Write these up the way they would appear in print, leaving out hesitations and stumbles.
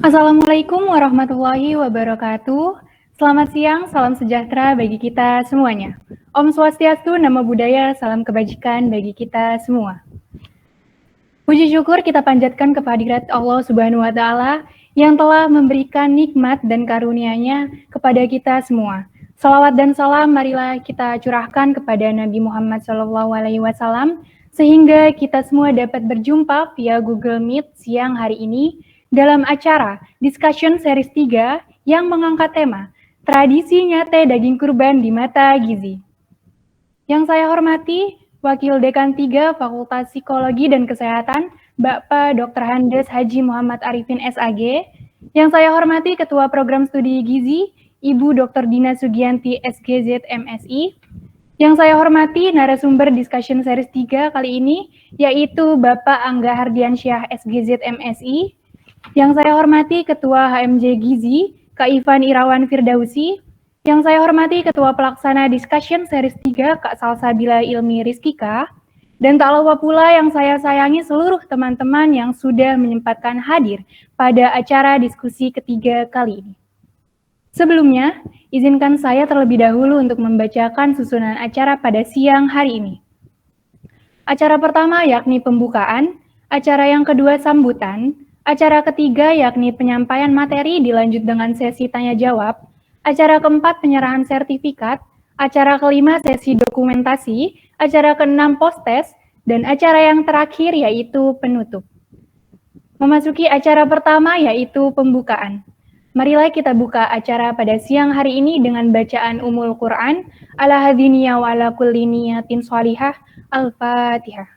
Assalamualaikum warahmatullahi wabarakatuh. Selamat siang, salam sejahtera bagi kita semuanya. Om Swastiastu, Namo Buddhaya, salam kebajikan bagi kita semua. Puji syukur kita panjatkan kehadirat Allah Subhanahu wa Ta'ala yang telah memberikan nikmat dan karunia-Nya kepada kita semua. Salawat dan salam marilah kita curahkan kepada Nabi Muhammad SAW sehingga kita semua dapat berjumpa via Google Meet siang hari ini dalam acara Discussion Series 3 yang mengangkat tema Tradisi Nyate Daging Kurban di Mata Gizi. Yang saya hormati, Wakil Dekan 3 Fakultas Psikologi dan Kesehatan, Bapak Dr. Handes Haji Muhammad Arifin SAG. Yang saya hormati Ketua Program Studi Gizi, Ibu Dr. Dina Sugianti SGZ MSI. Yang saya hormati narasumber Discussion Series 3 kali ini, yaitu Bapak Angga Hardiansyah SGZ MSI. Yang saya hormati Ketua HMJ Gizi, Kak Ivan Irawan Firdausi. Yang saya hormati Ketua Pelaksana Discussion Series 3, Kak Salsabila Ilmi Rizkika. Dan tak lupa pula yang saya sayangi seluruh teman-teman yang sudah menyempatkan hadir pada acara diskusi ketiga kali ini. Sebelumnya, izinkan saya terlebih dahulu untuk membacakan susunan acara pada siang hari ini. Acara pertama yakni pembukaan, acara yang kedua sambutan, acara ketiga yakni penyampaian materi dilanjut dengan sesi tanya-jawab, acara keempat penyerahan sertifikat, acara kelima sesi dokumentasi, acara keenam post-test, dan acara yang terakhir yaitu penutup. Memasuki acara pertama yaitu pembukaan. Marilah kita buka acara pada siang hari ini dengan bacaan Ummul Quran, ala hadiniya wa ala kulli niyatin sholihah, Al-Fatihah.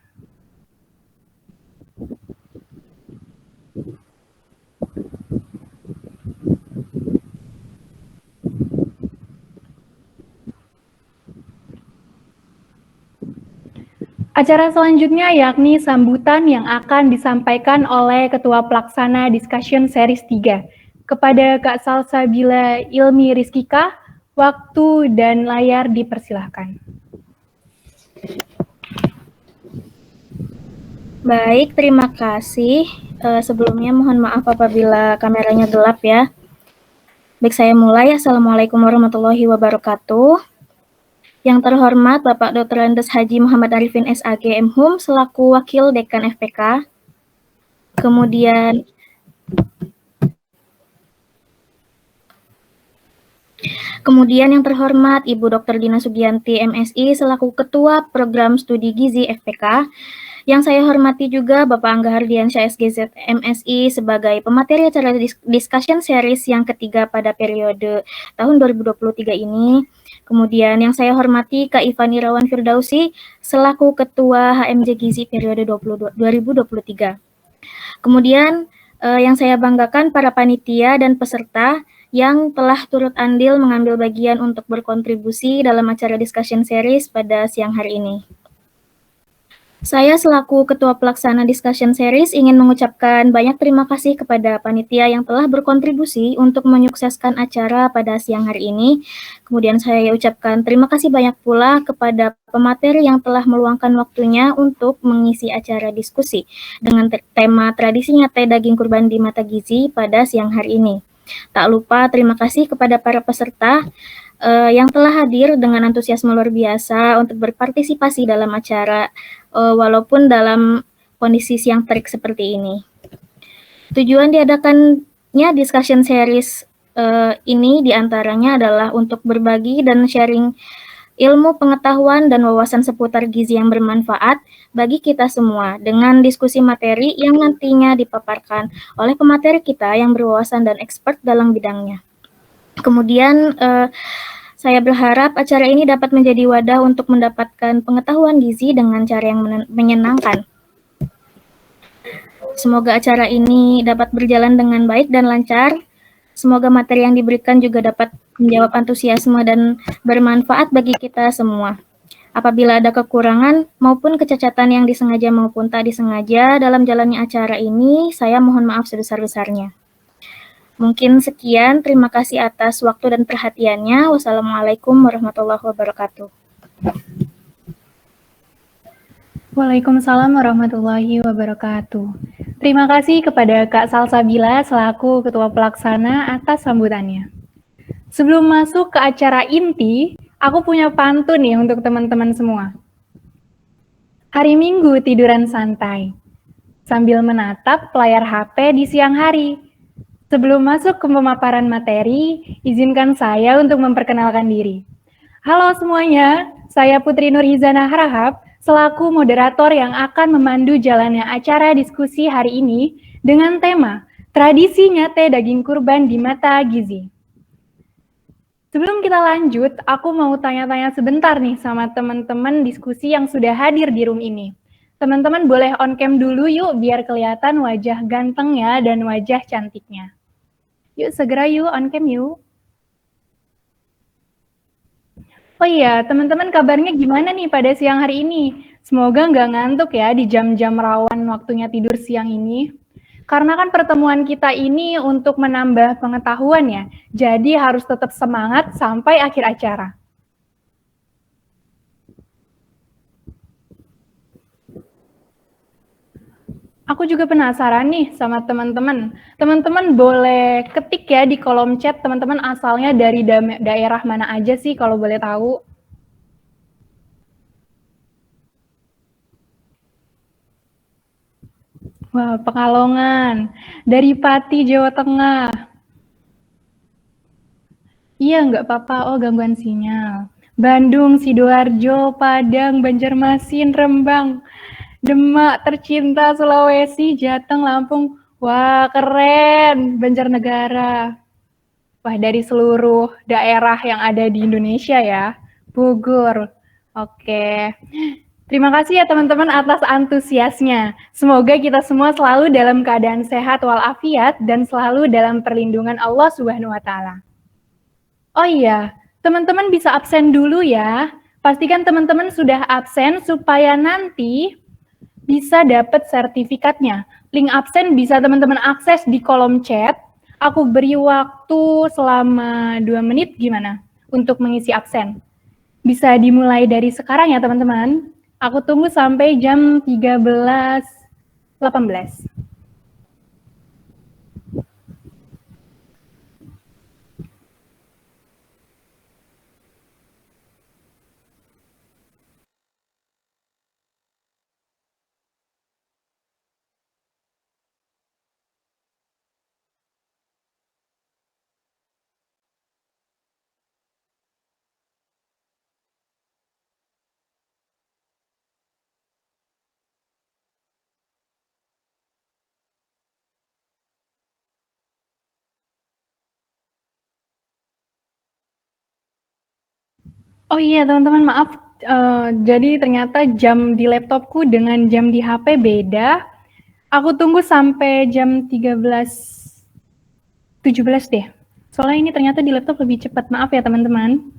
Acara selanjutnya yakni sambutan yang akan disampaikan oleh Ketua Pelaksana Discussion Series 3. Kepada Kak Salsabila Ilmi Rizkika, waktu dan layar dipersilahkan. Baik, terima kasih. Sebelumnya mohon maaf apabila kameranya gelap ya. Baik, saya mulai. Assalamualaikum warahmatullahi wabarakatuh. Yang terhormat Bapak Dr. Handes Haji Muhammad Arifin SAG MHum selaku Wakil Dekan FPK. Kemudian yang terhormat Ibu Dr. Dina Sugianti MSI selaku Ketua Program Studi Gizi FPK. Yang saya hormati juga Bapak Angga Hardiansyah SGZ MSI sebagai pemateri acara Discussion Series yang ketiga pada periode tahun 2023 ini. Kemudian yang saya hormati Kak Ivan Irawan Firdausi selaku Ketua HMJ Gizi periode 2023. Kemudian yang saya banggakan para panitia dan peserta yang telah turut andil mengambil bagian untuk berkontribusi dalam acara Discussion Series pada siang hari ini. Saya selaku Ketua Pelaksana Discussion Series ingin mengucapkan banyak terima kasih kepada panitia yang telah berkontribusi untuk menyukseskan acara pada siang hari ini. Kemudian saya ucapkan terima kasih banyak pula kepada pemateri yang telah meluangkan waktunya untuk mengisi acara diskusi dengan tema Tradisi Nyate Daging Kurban di Mata Gizi pada siang hari ini. Tak lupa terima kasih kepada para peserta yang telah hadir dengan antusiasme luar biasa untuk berpartisipasi dalam acara walaupun dalam kondisi siang terik seperti ini. Tujuan diadakannya Discussion Series ini diantaranya adalah untuk berbagi dan sharing ilmu, pengetahuan, dan wawasan seputar gizi yang bermanfaat bagi kita semua dengan diskusi materi yang nantinya dipaparkan oleh pemateri kita yang berwawasan dan expert dalam bidangnya. Kemudian saya berharap acara ini dapat menjadi wadah untuk mendapatkan pengetahuan gizi dengan cara yang menyenangkan. Semoga acara ini dapat berjalan dengan baik dan lancar. Semoga materi yang diberikan juga dapat menjawab antusiasme dan bermanfaat bagi kita semua. Apabila ada kekurangan maupun kecacatan yang disengaja maupun tak disengaja dalam jalannya acara ini, saya mohon maaf sebesar-besarnya. Mungkin sekian, terima kasih atas waktu dan perhatiannya. Wassalamualaikum warahmatullahi wabarakatuh. Waalaikumsalam warahmatullahi wabarakatuh. Terima kasih kepada Kak Salsabila selaku Ketua Pelaksana atas sambutannya. Sebelum masuk ke acara inti, aku punya pantun nih untuk teman-teman semua. Hari Minggu tiduran santai, sambil menatap layar HP di siang hari. Sebelum masuk ke pemaparan materi, izinkan saya untuk memperkenalkan diri. Halo semuanya, saya Putri Nurizana Harahap, selaku moderator yang akan memandu jalannya acara diskusi hari ini dengan tema Tradisi Nyate Daging Kurban di Mata Gizi. Sebelum kita lanjut, aku mau tanya-tanya sebentar nih sama teman-teman diskusi yang sudah hadir di room ini. Teman-teman boleh on cam dulu yuk biar kelihatan wajah gantengnya dan wajah cantiknya. Yuk segera yuk on cam yuk. Oh iya, teman-teman kabarnya gimana nih pada siang hari ini? Semoga nggak ngantuk ya di jam-jam rawan waktunya tidur siang ini. Karena kan pertemuan kita ini untuk menambah pengetahuan ya, jadi harus tetap semangat sampai akhir acara. Aku juga penasaran nih sama teman-teman. Teman-teman boleh ketik ya di kolom chat teman-teman asalnya dari daerah mana aja sih kalau boleh tahu. Wah, Pekalongan. Dari Pati, Jawa Tengah. Iya, nggak apa-apa. Oh, gangguan sinyal. Bandung, Sidoarjo, Padang, Banjarmasin, Rembang, Demak, tercinta, Sulawesi, Jateng, Lampung. Wah, keren. Banjarnegara. Wah, dari seluruh daerah yang ada di Indonesia ya. Bogor. Oke. Terima kasih ya teman-teman atas antusiasnya. Semoga kita semua selalu dalam keadaan sehat walafiat dan selalu dalam perlindungan Allah Subhanahu wa taala. Oh iya, teman-teman bisa absen dulu ya. Pastikan teman-teman sudah absen supaya nanti bisa dapat sertifikatnya. Link absen bisa teman-teman akses di kolom chat. Aku beri waktu selama 2 menit gimana untuk mengisi absen. Bisa dimulai dari sekarang ya teman-teman. Aku tunggu sampai jam 13.18. Oh iya teman-teman maaf, jadi ternyata jam di laptopku dengan jam di HP beda. Aku tunggu sampai jam 13.17 deh. Soalnya ini ternyata di laptop lebih cepat. Maaf ya teman-teman.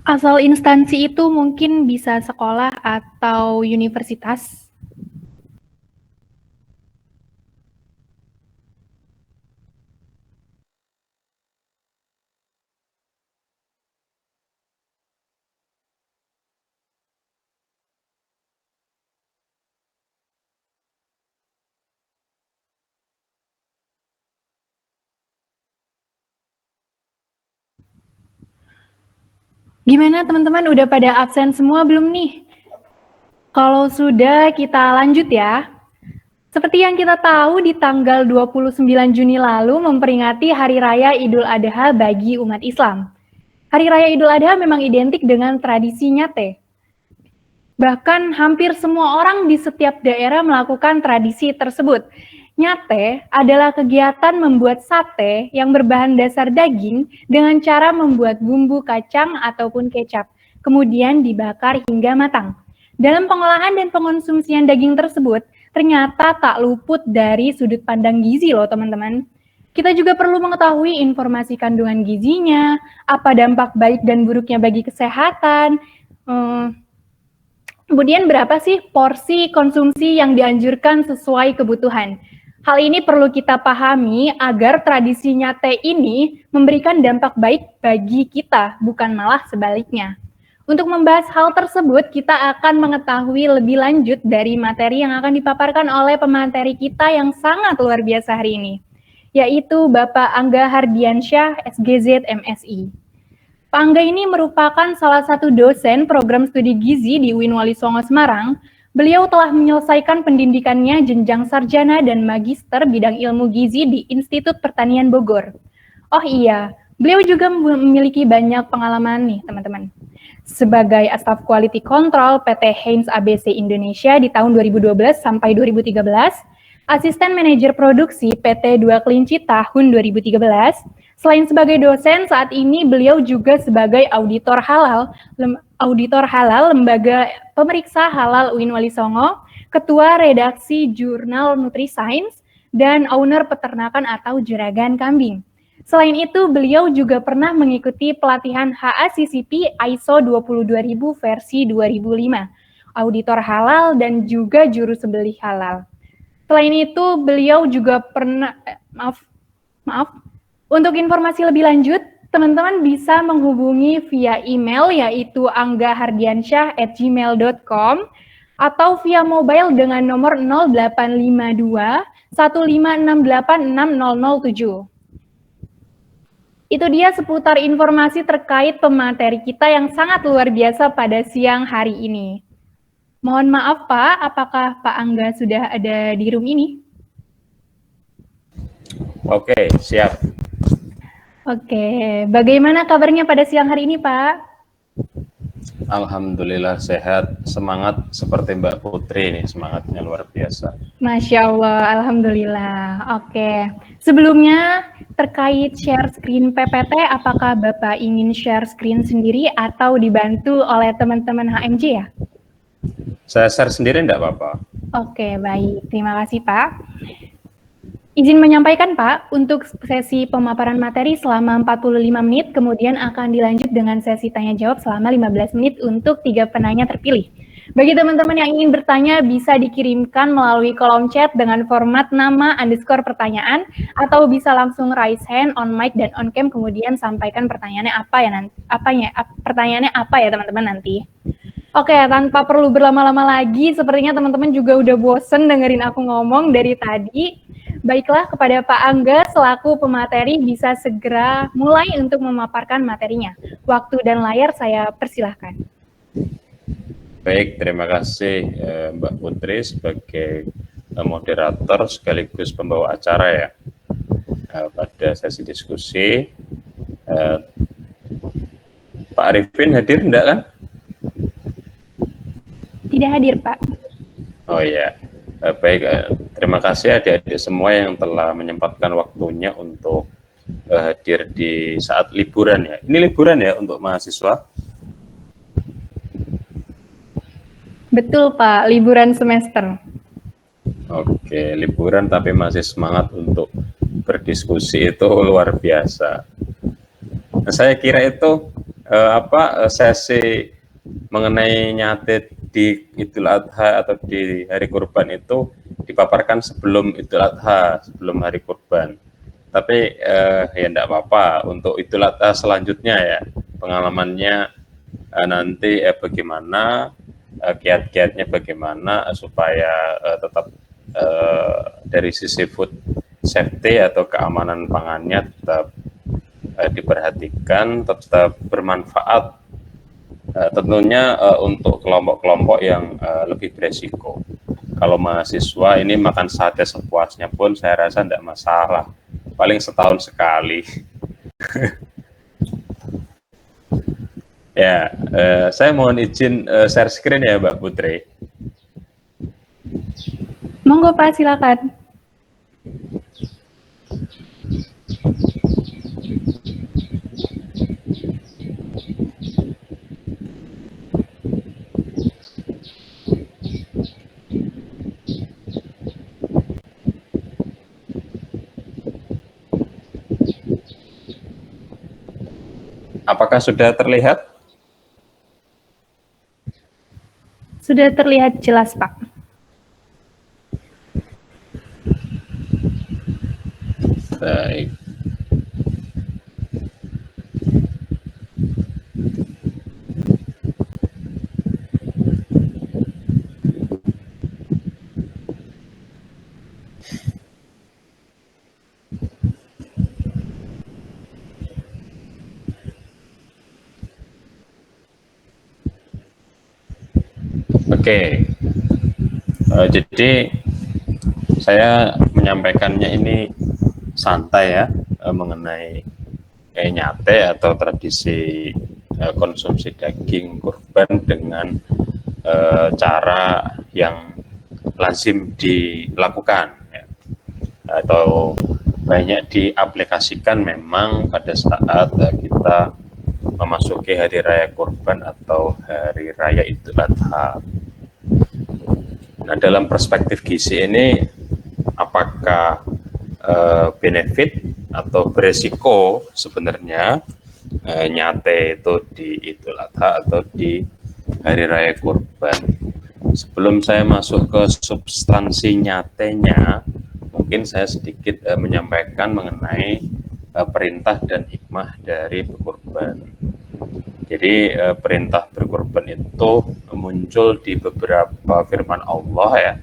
Asal instansi itu mungkin bisa sekolah atau universitas. Gimana teman-teman, udah pada absen semua belum nih? Kalau sudah, kita lanjut ya. Seperti yang kita tahu, di tanggal 29 Juni lalu memperingati Hari Raya Idul Adha bagi umat Islam. Hari Raya Idul Adha memang identik dengan tradisi nyate. Bahkan hampir semua orang di setiap daerah melakukan tradisi tersebut. Nyate adalah kegiatan membuat sate yang berbahan dasar daging dengan cara membuat bumbu kacang ataupun kecap, kemudian dibakar hingga matang. Dalam pengolahan dan pengonsumsian daging tersebut, ternyata tak luput dari sudut pandang gizi loh teman-teman. Kita juga perlu mengetahui informasi kandungan gizinya, apa dampak baik dan buruknya bagi kesehatan, kemudian berapa sih porsi konsumsi yang dianjurkan sesuai kebutuhan. Hal ini perlu kita pahami agar tradisi nyate ini memberikan dampak baik bagi kita, bukan malah sebaliknya. Untuk membahas hal tersebut, kita akan mengetahui lebih lanjut dari materi yang akan dipaparkan oleh pemateri kita yang sangat luar biasa hari ini, yaitu Bapak Angga Hardiansyah, SGZ MSI. Pak Angga ini merupakan salah satu dosen program studi gizi di UIN Wali Songo Semarang. Beliau telah menyelesaikan pendidikannya jenjang sarjana dan magister bidang ilmu gizi di Institut Pertanian Bogor. Oh iya, beliau juga memiliki banyak pengalaman nih teman-teman. Sebagai Staf Quality Control PT Heinz ABC Indonesia di tahun 2012 sampai 2013, Asisten Manajer Produksi PT Dua Kelinci tahun 2013. Selain sebagai dosen, saat ini beliau juga sebagai auditor halal Lembaga Pemeriksa Halal UIN Wali Songo, Ketua Redaksi Jurnal NutriScience, dan owner peternakan atau juragan kambing. Selain itu, beliau juga pernah mengikuti pelatihan HACCP ISO 22000 versi 2005, auditor halal dan juga juru sembelih halal. Selain itu, beliau juga pernah, untuk informasi lebih lanjut, teman-teman bisa menghubungi via email yaitu anggahardiansyah@gmail.com atau via mobile dengan nomor 0852 1568 6007. Itu dia seputar informasi terkait pemateri kita yang sangat luar biasa pada siang hari ini. Mohon maaf Pak, apakah Pak Angga sudah ada di room ini? Oke, siap. Oke, bagaimana kabarnya pada siang hari ini Pak? Alhamdulillah sehat, semangat seperti Mbak Putri ini, semangatnya luar biasa. Masya Allah, Alhamdulillah. Oke, sebelumnya terkait share screen PPT, apakah Bapak ingin share screen sendiri atau dibantu oleh teman-teman HMJ ya? Saya share sendiri enggak apa-apa? Oke, baik. Terima kasih Pak. Izin menyampaikan Pak, untuk sesi pemaparan materi selama 45 menit, kemudian akan dilanjut dengan sesi tanya-jawab selama 15 menit untuk 3 penanya terpilih. Bagi teman-teman yang ingin bertanya, bisa dikirimkan melalui kolom chat dengan format nama _ pertanyaan, atau bisa langsung raise hand, on mic, dan on cam, kemudian sampaikan pertanyaannya apa ya nanti, pertanyaannya apa ya teman-teman nanti. Oke, tanpa perlu berlama-lama lagi, sepertinya teman-teman juga udah bosen dengerin aku ngomong dari tadi. Baiklah, kepada Pak Angga selaku pemateri bisa segera mulai untuk memaparkan materinya. Waktu dan layar saya persilahkan. Baik, terima kasih Mbak Putri sebagai moderator sekaligus pembawa acara ya pada sesi diskusi. Pak Arifin hadir enggak kan? Tidak hadir, Pak. Oh iya, baik. Terima kasih adik-adik semua yang telah menyempatkan waktunya untuk hadir di saat liburan ya. Ini liburan ya untuk mahasiswa? Betul, Pak. Liburan semester. Oke, liburan tapi masih semangat untuk berdiskusi itu luar biasa. Nah, saya kira itu sesi mengenai nyate di Idul Adha atau di hari kurban itu dipaparkan sebelum Idul Adha, sebelum hari kurban. Tapi ya enggak apa-apa, untuk Idul Adha selanjutnya ya, pengalamannya nanti bagaimana, kiat-kiatnya bagaimana supaya tetap dari sisi food safety atau keamanan pangannya tetap diperhatikan, tetap bermanfaat Tentunya untuk kelompok-kelompok yang lebih beresiko. Kalau mahasiswa ini makan sate sepuasnya pun saya rasa tidak masalah, paling setahun sekali. Ya, saya mohon izin share screen ya Mbak Putri. Monggo Pak, silakan. Apakah sudah terlihat? Sudah terlihat jelas, Pak. Baik. Oke, jadi saya menyampaikannya ini santai ya, mengenai nyate atau tradisi konsumsi daging kurban dengan cara yang lazim dilakukan ya, atau banyak diaplikasikan memang pada saat kita memasuki hari raya kurban atau hari raya Idul Adha. Nah, dalam perspektif gizi ini, apakah benefit atau beresiko sebenarnya nyate itu di Idul Adha atau di hari raya kurban? Sebelum saya masuk ke substansi nyatenya, mungkin saya sedikit menyampaikan mengenai perintah dan hikmah dari berkurban. Jadi perintah berkurban itu muncul di beberapa firman Allah ya.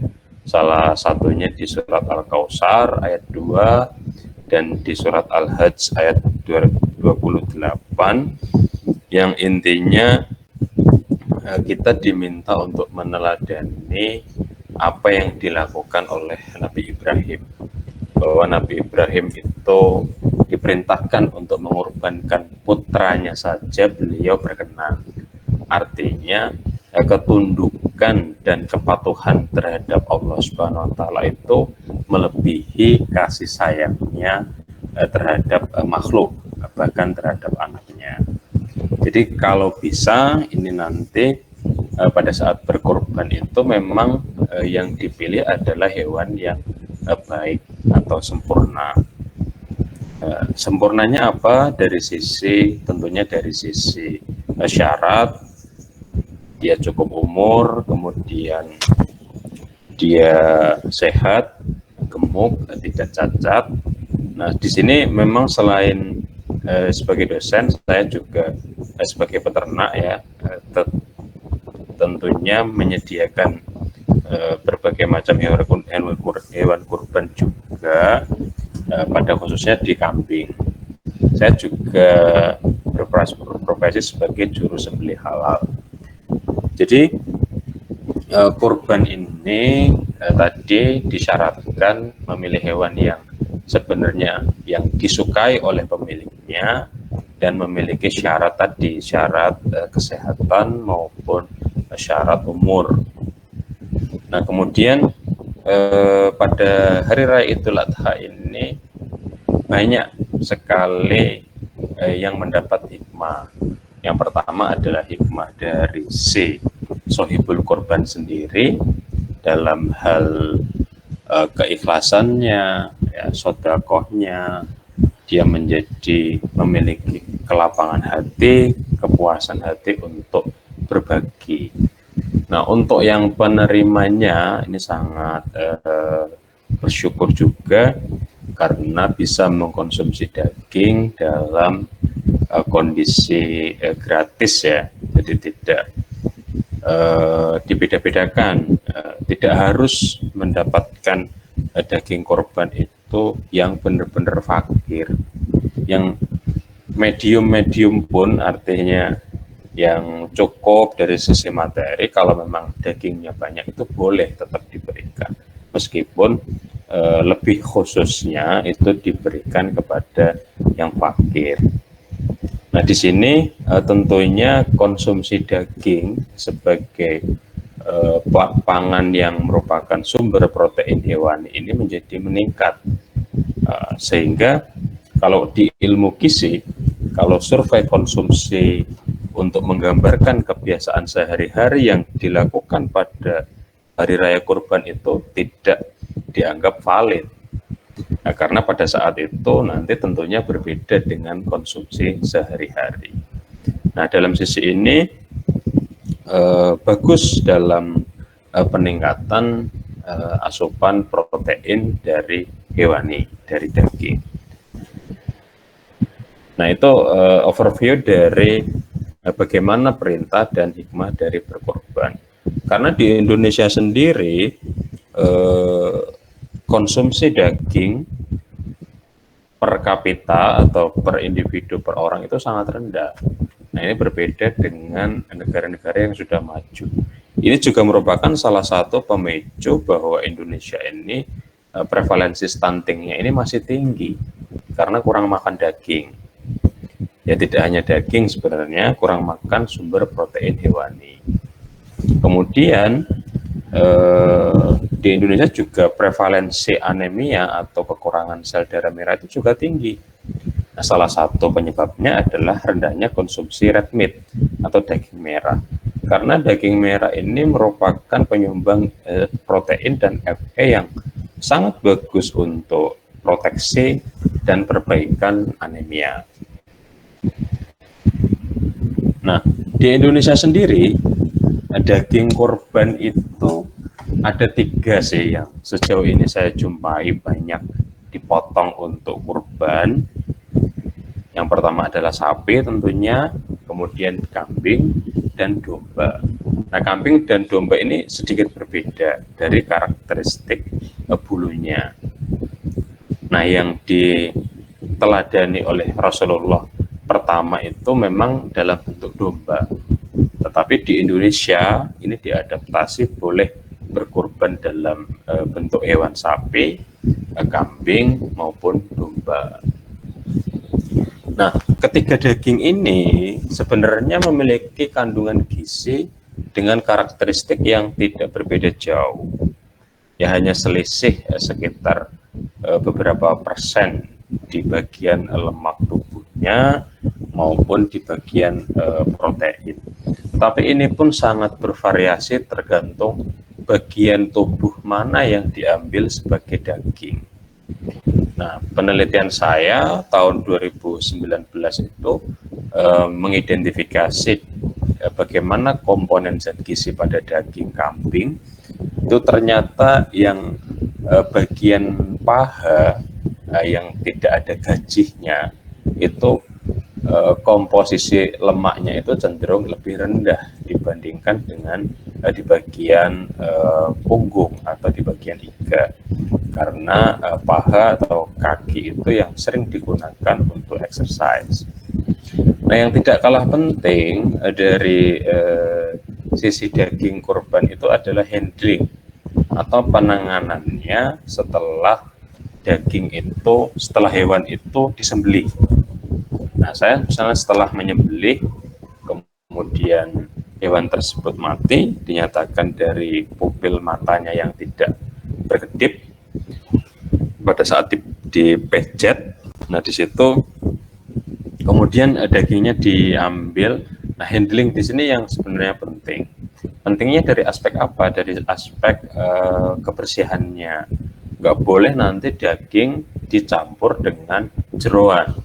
Salah satunya di surat Al-Kautsar ayat 2 dan di surat Al-Hajj ayat 28 yang intinya kita diminta untuk meneladani apa yang dilakukan oleh Nabi Ibrahim. Bahwa Nabi Ibrahim itu diperintahkan untuk mengorbankan putranya saja beliau berkenan. Artinya ketundukan dan kepatuhan terhadap Allah Subhanahu wa taala itu melebihi kasih sayangnya terhadap makhluk, bahkan terhadap anaknya. Jadi kalau bisa ini nanti pada saat berkorban itu memang yang dipilih adalah hewan yang baik atau sempurna. Sempurnanya apa? Dari sisi tentunya dari sisi syarat, dia cukup umur, kemudian dia sehat, gemuk, tidak cacat. Nah, di sini memang selain sebagai dosen, saya juga sebagai peternak ya, tentunya menyediakan berbagai macam hewan kurban juga, pada khususnya di kambing. Saya juga berprofesi sebagai juru sembelih halal. Jadi kurban ini tadi disyaratkan memilih hewan yang sebenarnya yang disukai oleh pemiliknya dan memiliki syarat tadi, syarat kesehatan maupun syarat umur. Nah, kemudian pada hari raya Idul Adha ini banyak sekali yang mendapat hikmah. Yang pertama adalah hikmah dari si sohibul korban sendiri dalam hal keikhlasannya, ya, sodakohnya, dia memiliki kelapangan hati, kepuasan hati untuk berbagi. Nah, untuk yang penerimanya ini sangat bersyukur juga karena bisa mengkonsumsi daging dalam kondisi gratis ya, jadi tidak dibeda-bedakan, tidak harus mendapatkan daging korban itu yang benar-benar fakir, yang medium-medium pun artinya yang cukup dari sisi materi, kalau memang dagingnya banyak itu boleh tetap diberikan, meskipun lebih khususnya itu diberikan kepada yang fakir. Nah, di sini tentunya konsumsi daging sebagai pangan yang merupakan sumber protein hewani ini menjadi meningkat, sehingga kalau di ilmu gizi, kalau survei konsumsi untuk menggambarkan kebiasaan sehari-hari yang dilakukan pada hari raya kurban itu tidak dianggap valid. Nah, karena pada saat itu nanti tentunya berbeda dengan konsumsi sehari-hari. Nah, dalam sisi ini bagus dalam peningkatan asupan protein dari hewani, dari daging. Nah, itu overview dari bagaimana perintah dan hikmah dari berkorban. Karena di Indonesia sendiri konsumsi daging per kapita atau per individu per orang itu sangat rendah. Nah, ini berbeda dengan negara-negara yang sudah maju. Ini juga merupakan salah satu pemicu bahwa Indonesia ini prevalensi stuntingnya ini masih tinggi karena kurang makan daging. Ya, tidak hanya daging sebenarnya, kurang makan sumber protein hewani. Kemudian di Indonesia juga prevalensi anemia atau kekurangan sel darah merah itu juga tinggi. Nah, salah satu penyebabnya adalah rendahnya konsumsi red meat atau daging merah. Karena daging merah ini merupakan penyumbang protein dan Fe yang sangat bagus untuk proteksi dan perbaikan anemia. Nah, di Indonesia sendiri daging kurban itu ada 3 sih yang sejauh ini saya jumpai banyak dipotong untuk kurban. Yang pertama adalah sapi tentunya, kemudian kambing dan domba. Nah, kambing dan domba ini sedikit berbeda dari karakteristik bulunya. Nah, yang diteladani oleh Rasulullah pertama itu memang dalam bentuk domba. Tetapi di Indonesia ini diadaptasi boleh berkurban dalam bentuk hewan sapi, kambing maupun domba. Nah, ketiga daging ini sebenarnya memiliki kandungan gizi dengan karakteristik yang tidak berbeda jauh. Ya, hanya selisih sekitar beberapa persen di bagian lemak tubuhnya maupun di bagian protein. Tapi ini pun sangat bervariasi tergantung bagian tubuh mana yang diambil sebagai daging. Nah, penelitian saya tahun 2019 itu mengidentifikasi bagaimana komponen zat gizi pada daging kambing. Itu ternyata yang bagian paha yang tidak ada gajihnya itu komposisi lemaknya itu cenderung lebih rendah dibandingkan dengan di bagian punggung atau di bagian iga, karena paha atau kaki itu yang sering digunakan untuk exercise. Nah, yang tidak kalah penting dari sisi daging kurban itu adalah handling atau penanganannya setelah hewan itu disembelih. Nah, saya misalnya setelah menyembelih, kemudian hewan tersebut mati, dinyatakan dari pupil matanya yang tidak berkedip pada saat dipejet. Nah, di situ kemudian dagingnya diambil. Nah, handling di sini yang sebenarnya penting. Pentingnya dari aspek apa? Dari aspek kebersihannya. Nggak boleh nanti daging dicampur dengan jeroan,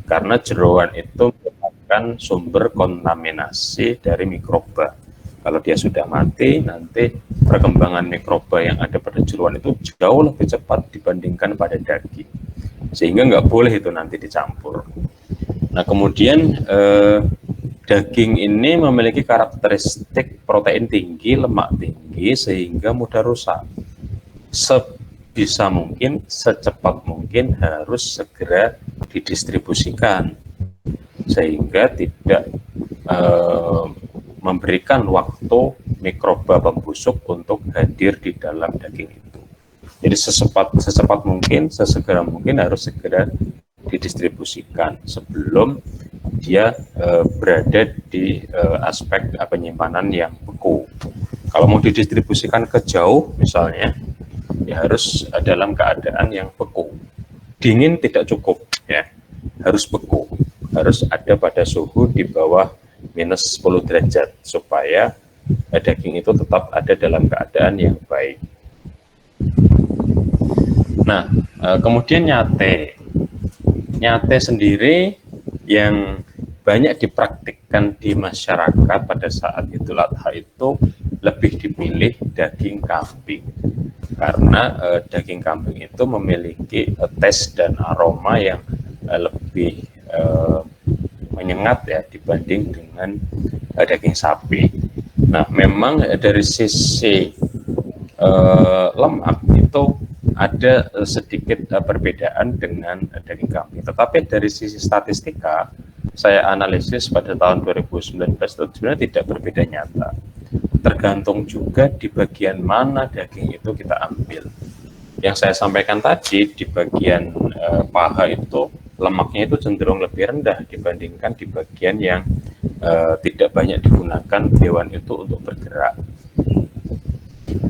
karena jeroan itu merupakan sumber kontaminasi dari mikroba. Kalau dia sudah mati, nanti perkembangan mikroba yang ada pada jeroan itu jauh lebih cepat dibandingkan pada daging, sehingga nggak boleh itu nanti dicampur. Nah, kemudian daging ini memiliki karakteristik protein tinggi, lemak tinggi, sehingga mudah rusak. Sebisa mungkin, secepat mungkin harus segera didistribusikan, sehingga tidak memberikan waktu mikroba pembusuk untuk hadir di dalam daging itu. Jadi secepat mungkin, sesegera mungkin harus segera didistribusikan sebelum dia berada di aspek penyimpanan yang beku. Kalau mau didistribusikan ke jauh misalnya, ya harus dalam keadaan yang beku. Dingin tidak cukup, ya, harus beku, harus ada pada suhu di bawah minus 10 derajat supaya daging itu tetap ada dalam keadaan yang baik. Nah, kemudian nyate sendiri yang banyak dipraktikkan di masyarakat pada saat Idul Adha itu lebih dipilih daging kambing, karena daging kambing itu memiliki tes dan aroma yang lebih menyengat ya dibanding dengan daging sapi. Nah, memang dari sisi lemak itu ada sedikit perbedaan dengan daging kambing. Tetapi dari sisi statistika, saya analisis pada tahun 2019 itu sebenarnya tidak berbeda nyata. Tergantung juga di bagian mana daging itu kita ambil. Yang saya sampaikan tadi, di bagian paha itu lemaknya itu cenderung lebih rendah dibandingkan di bagian yang tidak banyak digunakan hewan itu untuk bergerak.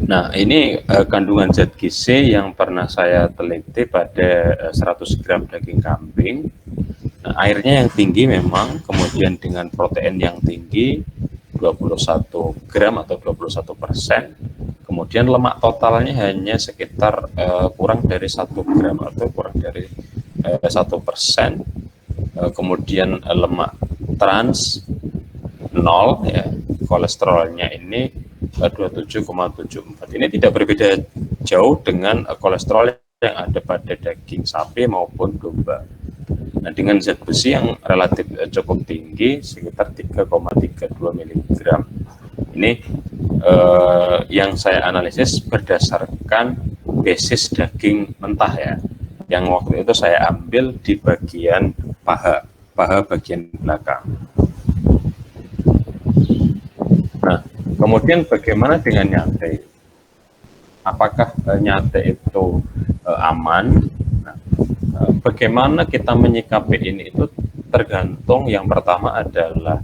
Nah, ini kandungan zat gizi yang pernah saya teliti pada 100 gram daging kambing. Nah, airnya yang tinggi memang, kemudian dengan protein yang tinggi 21 gram atau 21%, kemudian lemak totalnya hanya sekitar kurang dari 1 gram atau kurang dari 1%, kemudian lemak trans 0, ya, kolesterolnya ini 27,74. Ini tidak berbeda jauh dengan kolesterol yang ada pada daging sapi maupun domba. Nah, dengan zat besi yang relatif cukup tinggi, sekitar 3,32 mg. Ini yang saya analisis berdasarkan basis daging mentah ya, yang waktu itu saya ambil di bagian paha bagian belakang. Nah, kemudian bagaimana dengan nyate? Apakah nyate itu aman? Nah, bagaimana kita menyikapi ini itu tergantung, yang pertama adalah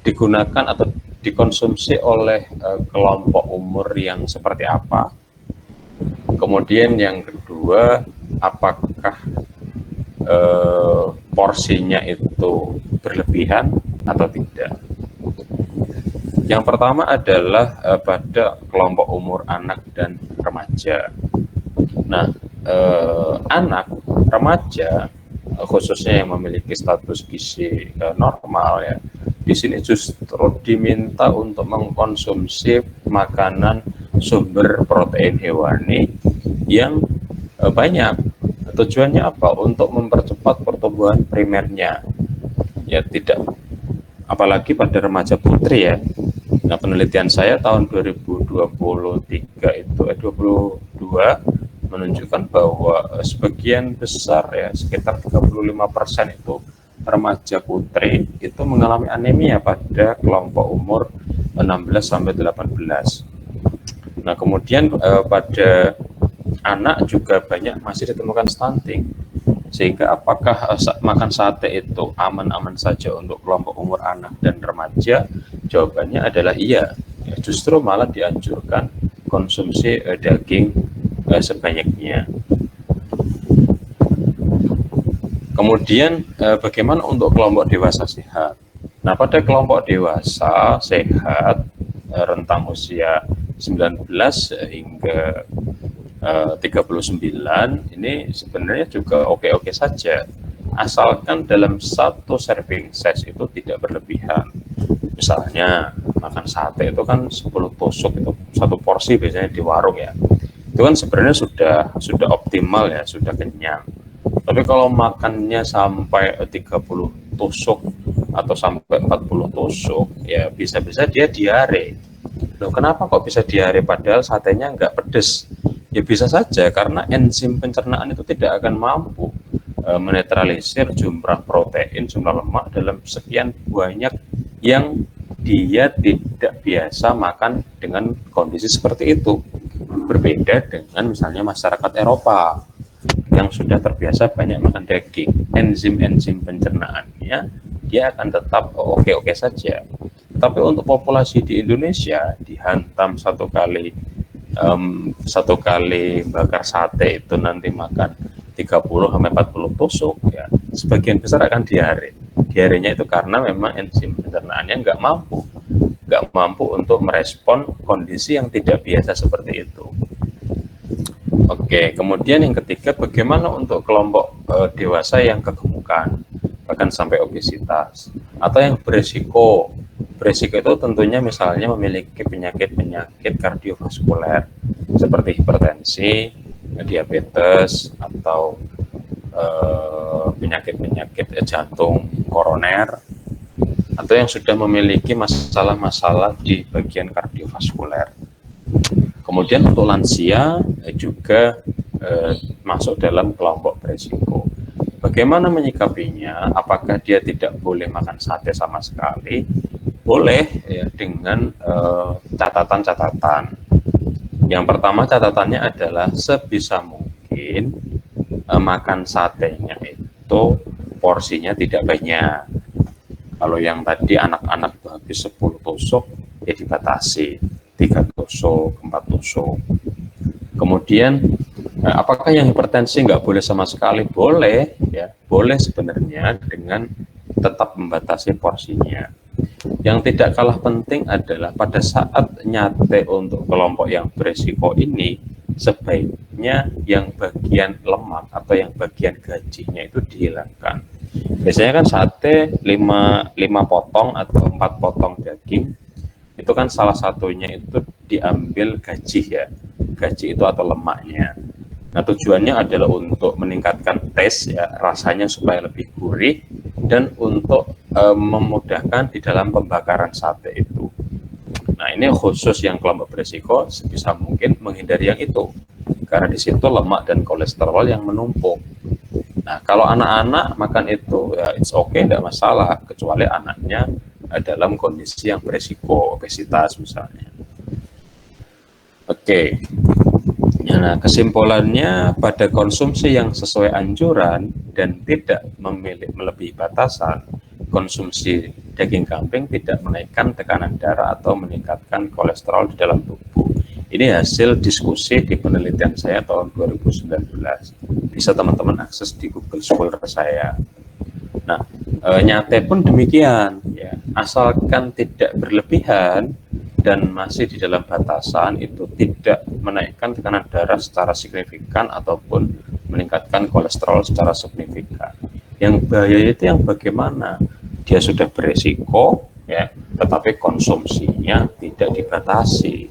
digunakan atau dikonsumsi oleh kelompok umur yang seperti apa. Kemudian yang kedua, apakah porsinya itu berlebihan atau tidak. Yang pertama adalah pada kelompok umur anak dan remaja. Nah, anak, remaja, khususnya yang memiliki status gizi normal ya, di sini justru diminta untuk mengkonsumsi makanan sumber protein hewani yang banyak. Tujuannya apa? Untuk mempercepat pertumbuhan primernya. Ya, tidak, apalagi pada remaja putri ya. Nah, penelitian saya tahun 2023 itu 22 menunjukkan bahwa sebagian besar ya, sekitar 35% itu remaja putri itu mengalami anemia pada kelompok umur 16 sampai 18. Nah, kemudian pada anak juga banyak masih ditemukan stunting. Sehingga apakah makan sate itu aman-aman saja untuk kelompok umur anak dan remaja? Jawabannya adalah iya. Ya, justru malah dianjurkan konsumsi daging sebanyaknya. Kemudian bagaimana untuk kelompok dewasa sehat? Nah, pada kelompok dewasa sehat rentang usia 19 hingga 39 ini sebenarnya juga oke-oke saja, asalkan dalam satu serving size itu tidak berlebihan. Misalnya makan sate itu kan 10 tusuk, itu satu porsi biasanya di warung ya, itu kan sebenarnya sudah optimal ya, sudah kenyang. Tapi kalau makannya sampai 30 tusuk atau sampai 40 tusuk, ya bisa-bisa dia diare. Loh, kenapa kok bisa diare padahal satenya nggak pedes? Ya bisa saja karena enzim pencernaan itu tidak akan mampu menetralisir jumlah protein, jumlah lemak dalam sekian banyak yang dia tidak biasa makan dengan kondisi seperti itu. Berbeda dengan misalnya masyarakat Eropa yang sudah terbiasa banyak makan daging, enzim-enzim pencernaannya dia akan tetap oke-oke saja. Tapi untuk populasi di Indonesia dihantam satu kali bakar sate itu nanti makan 30-40 tusuk, ya sebagian besar akan diare. Diarenya itu karena memang enzim pencernaannya nggak mampu untuk merespon kondisi yang tidak biasa seperti itu. Oke, kemudian yang ketiga, bagaimana untuk kelompok dewasa yang kegemukan, bahkan sampai obesitas, atau yang beresiko. Beresiko itu tentunya misalnya memiliki penyakit-penyakit kardiovaskuler, seperti hipertensi, diabetes, atau penyakit-penyakit jantung koroner, atau yang sudah memiliki masalah-masalah di bagian kardiovaskuler. Kemudian untuk lansia juga masuk dalam kelompok berisiko. Bagaimana menyikapinya? Apakah dia tidak boleh makan sate sama sekali? Boleh, ya, dengan catatan-catatan. Yang pertama catatannya adalah sebisa mungkin makan satenya itu porsinya tidak banyak. Kalau yang tadi anak-anak habis 10 tusuk, ya dibatasi 3 tusuk, 4 tusuk. Kemudian apakah yang hipertensi nggak boleh sama sekali? Boleh, ya, boleh sebenarnya dengan tetap membatasi porsinya. Yang tidak kalah penting adalah pada saat nyate untuk kelompok yang beresiko ini, sebaiknya yang bagian lemak atau yang bagian gajinya itu dihilangkan. Biasanya kan sate 5 potong atau 4 potong daging, itu kan salah satunya itu diambil gaji, ya, gaji itu atau lemaknya. Nah, tujuannya adalah untuk meningkatkan taste, ya, rasanya supaya lebih gurih, dan untuk memudahkan di dalam pembakaran sate itu. Nah, ini khusus yang kelompok berisiko, sebisa mungkin menghindari yang itu, karena di situ lemak dan kolesterol yang menumpuk. Nah, kalau anak-anak makan itu, ya it's okay, tidak masalah, kecuali anaknya dalam kondisi yang berisiko, obesitas misalnya. Oke. Nah, kesimpulannya pada konsumsi yang sesuai anjuran dan tidak melebihi batasan, konsumsi daging kambing tidak menaikkan tekanan darah atau meningkatkan kolesterol di dalam tubuh. Ini hasil diskusi di penelitian saya tahun 2019. Bisa teman-teman akses di Google Scholar saya. Nah, nyate pun demikian, ya, asalkan tidak berlebihan dan masih di dalam batasan, itu tidak menaikkan tekanan darah secara signifikan ataupun meningkatkan kolesterol secara signifikan. Yang bahaya itu yang bagaimana dia sudah beresiko, ya, tetapi konsumsinya tidak dibatasi.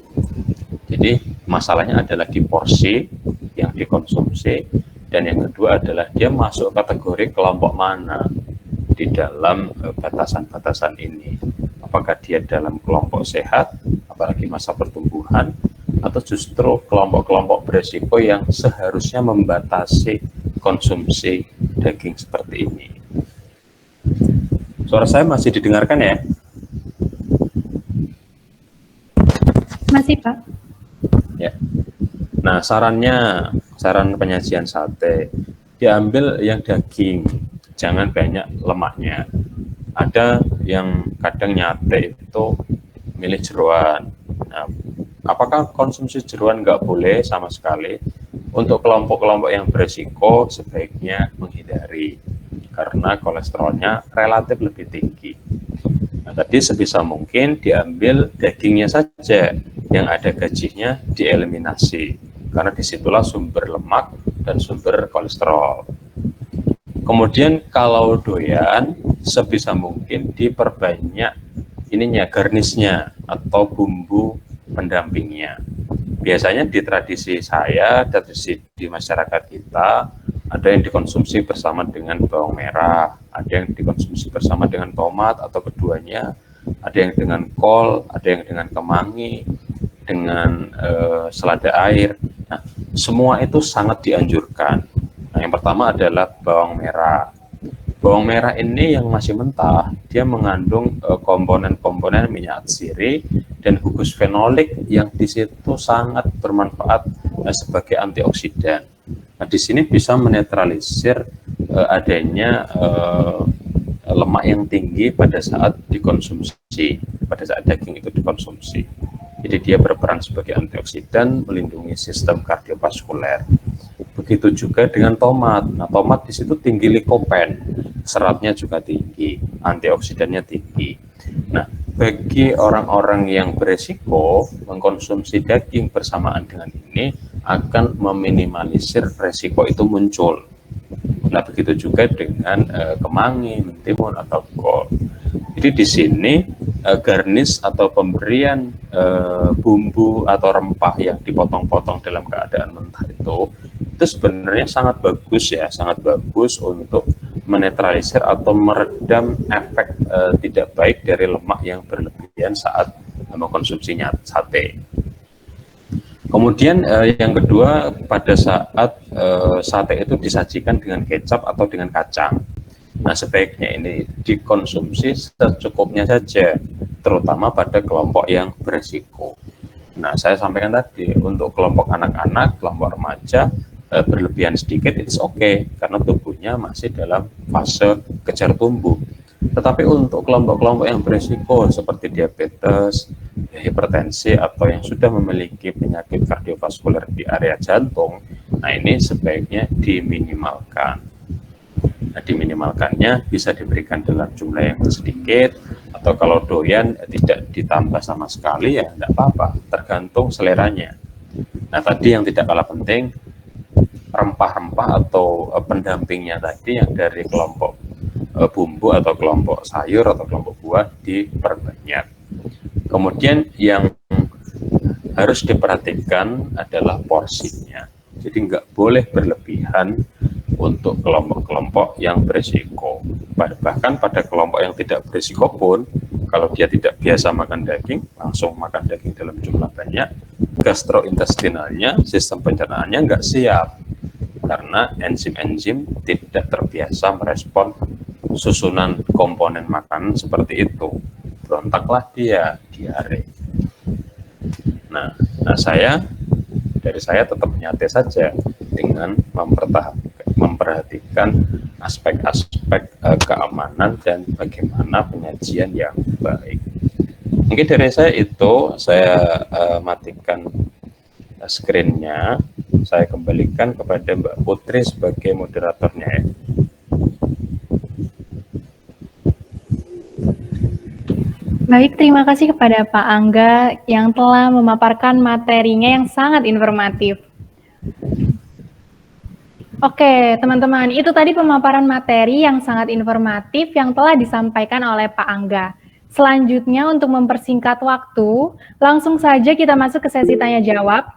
Jadi masalahnya adalah di porsi yang dikonsumsi, dan yang kedua adalah dia masuk kategori kelompok mana di dalam batasan-batasan ini. Apakah dia dalam kelompok sehat, apalagi masa pertumbuhan, atau justru kelompok-kelompok beresiko yang seharusnya membatasi konsumsi daging seperti ini. Suara saya masih didengarkan, ya? Masih, Pak. Ya. Nah, saran penyajian sate, diambil yang daging, jangan banyak lemaknya. Ada yang kadang nyate itu milih jeroan. Nah, apakah konsumsi jeroan nggak boleh sama sekali? Untuk kelompok-kelompok yang berisiko sebaiknya menghindari, karena kolesterolnya relatif lebih tinggi. Nah, tadi sebisa mungkin diambil dagingnya saja, yang ada gajinya dieliminasi, karena disitulah sumber lemak dan sumber kolesterol. Kemudian kalau doyan, sebisa mungkin diperbanyak ininya, garnisnya atau bumbu pendampingnya. Biasanya di tradisi saya, tradisi di masyarakat kita, ada yang dikonsumsi bersama dengan bawang merah, ada yang dikonsumsi bersama dengan tomat atau keduanya, ada yang dengan kol, ada yang dengan kemangi, dengan selada air. Nah, semua itu sangat dianjurkan. Nah, yang pertama adalah bawang merah. Bawang merah ini yang masih mentah, dia mengandung komponen-komponen minyak atsiri dan gugus fenolik yang di situ sangat bermanfaat sebagai antioksidan. Nah, di sini bisa menetralisir adanya lemak yang tinggi pada saat dikonsumsi, pada saat daging itu dikonsumsi. Jadi dia berperan sebagai antioksidan, melindungi sistem kardiovaskuler. Begitu juga dengan tomat. Nah, tomat di situ tinggi likopen, seratnya juga tinggi, antioksidannya tinggi. Nah, bagi orang-orang yang beresiko mengkonsumsi daging bersamaan dengan ini akan meminimalisir resiko itu muncul. Nah, begitu juga dengan kemangi, mentimun, atau kol. Jadi di sini garnish atau pemberian bumbu atau rempah yang dipotong-potong dalam keadaan mentah itu sebenarnya sangat bagus ya, sangat bagus untuk menetralisir atau meredam efek tidak baik dari lemak yang berlebihan saat mengkonsumsi sate. Kemudian yang kedua, pada saat sate itu disajikan dengan kecap atau dengan kacang. Nah, sebaiknya ini dikonsumsi secukupnya saja, terutama pada kelompok yang beresiko. Nah, saya sampaikan tadi, untuk kelompok anak-anak, kelompok remaja, berlebihan sedikit, it's okay, karena tubuhnya masih dalam fase kejar tumbuh. Tetapi untuk kelompok-kelompok yang berisiko seperti diabetes, hipertensi, atau yang sudah memiliki penyakit kardiovaskuler di area jantung, nah ini sebaiknya diminimalkan. Nah, diminimalkannya bisa diberikan dalam jumlah yang sedikit, atau kalau doyan tidak ditambah sama sekali ya tidak apa-apa, tergantung seleranya. Nah, tadi yang tidak kalah penting, rempah-rempah atau pendampingnya tadi yang dari kelompok bumbu atau kelompok sayur atau kelompok buah diperbanyak. Kemudian yang harus diperhatikan adalah porsinya. Jadi nggak boleh berlebihan untuk kelompok-kelompok yang berisiko. Bahkan pada kelompok yang tidak berisiko pun, kalau dia tidak biasa makan daging, langsung makan daging dalam jumlah banyak, gastrointestinalnya, sistem pencernaannya nggak siap. Karena enzim-enzim tidak terbiasa merespon susunan komponen makanan seperti itu. Berontaklah dia, diare. Nah, dari saya tetap nyate saja dengan memperhatikan aspek-aspek keamanan dan bagaimana penyajian yang baik. Mungkin dari saya itu, saya matikan screen-nya, saya kembalikan kepada Mbak Putri sebagai moderatornya ya. Baik, terima kasih kepada Pak Angga yang telah memaparkan materinya yang sangat informatif. Oke, teman-teman, itu tadi pemaparan materi yang sangat informatif yang telah disampaikan oleh Pak Angga. Selanjutnya, untuk mempersingkat waktu, langsung saja kita masuk ke sesi tanya-jawab.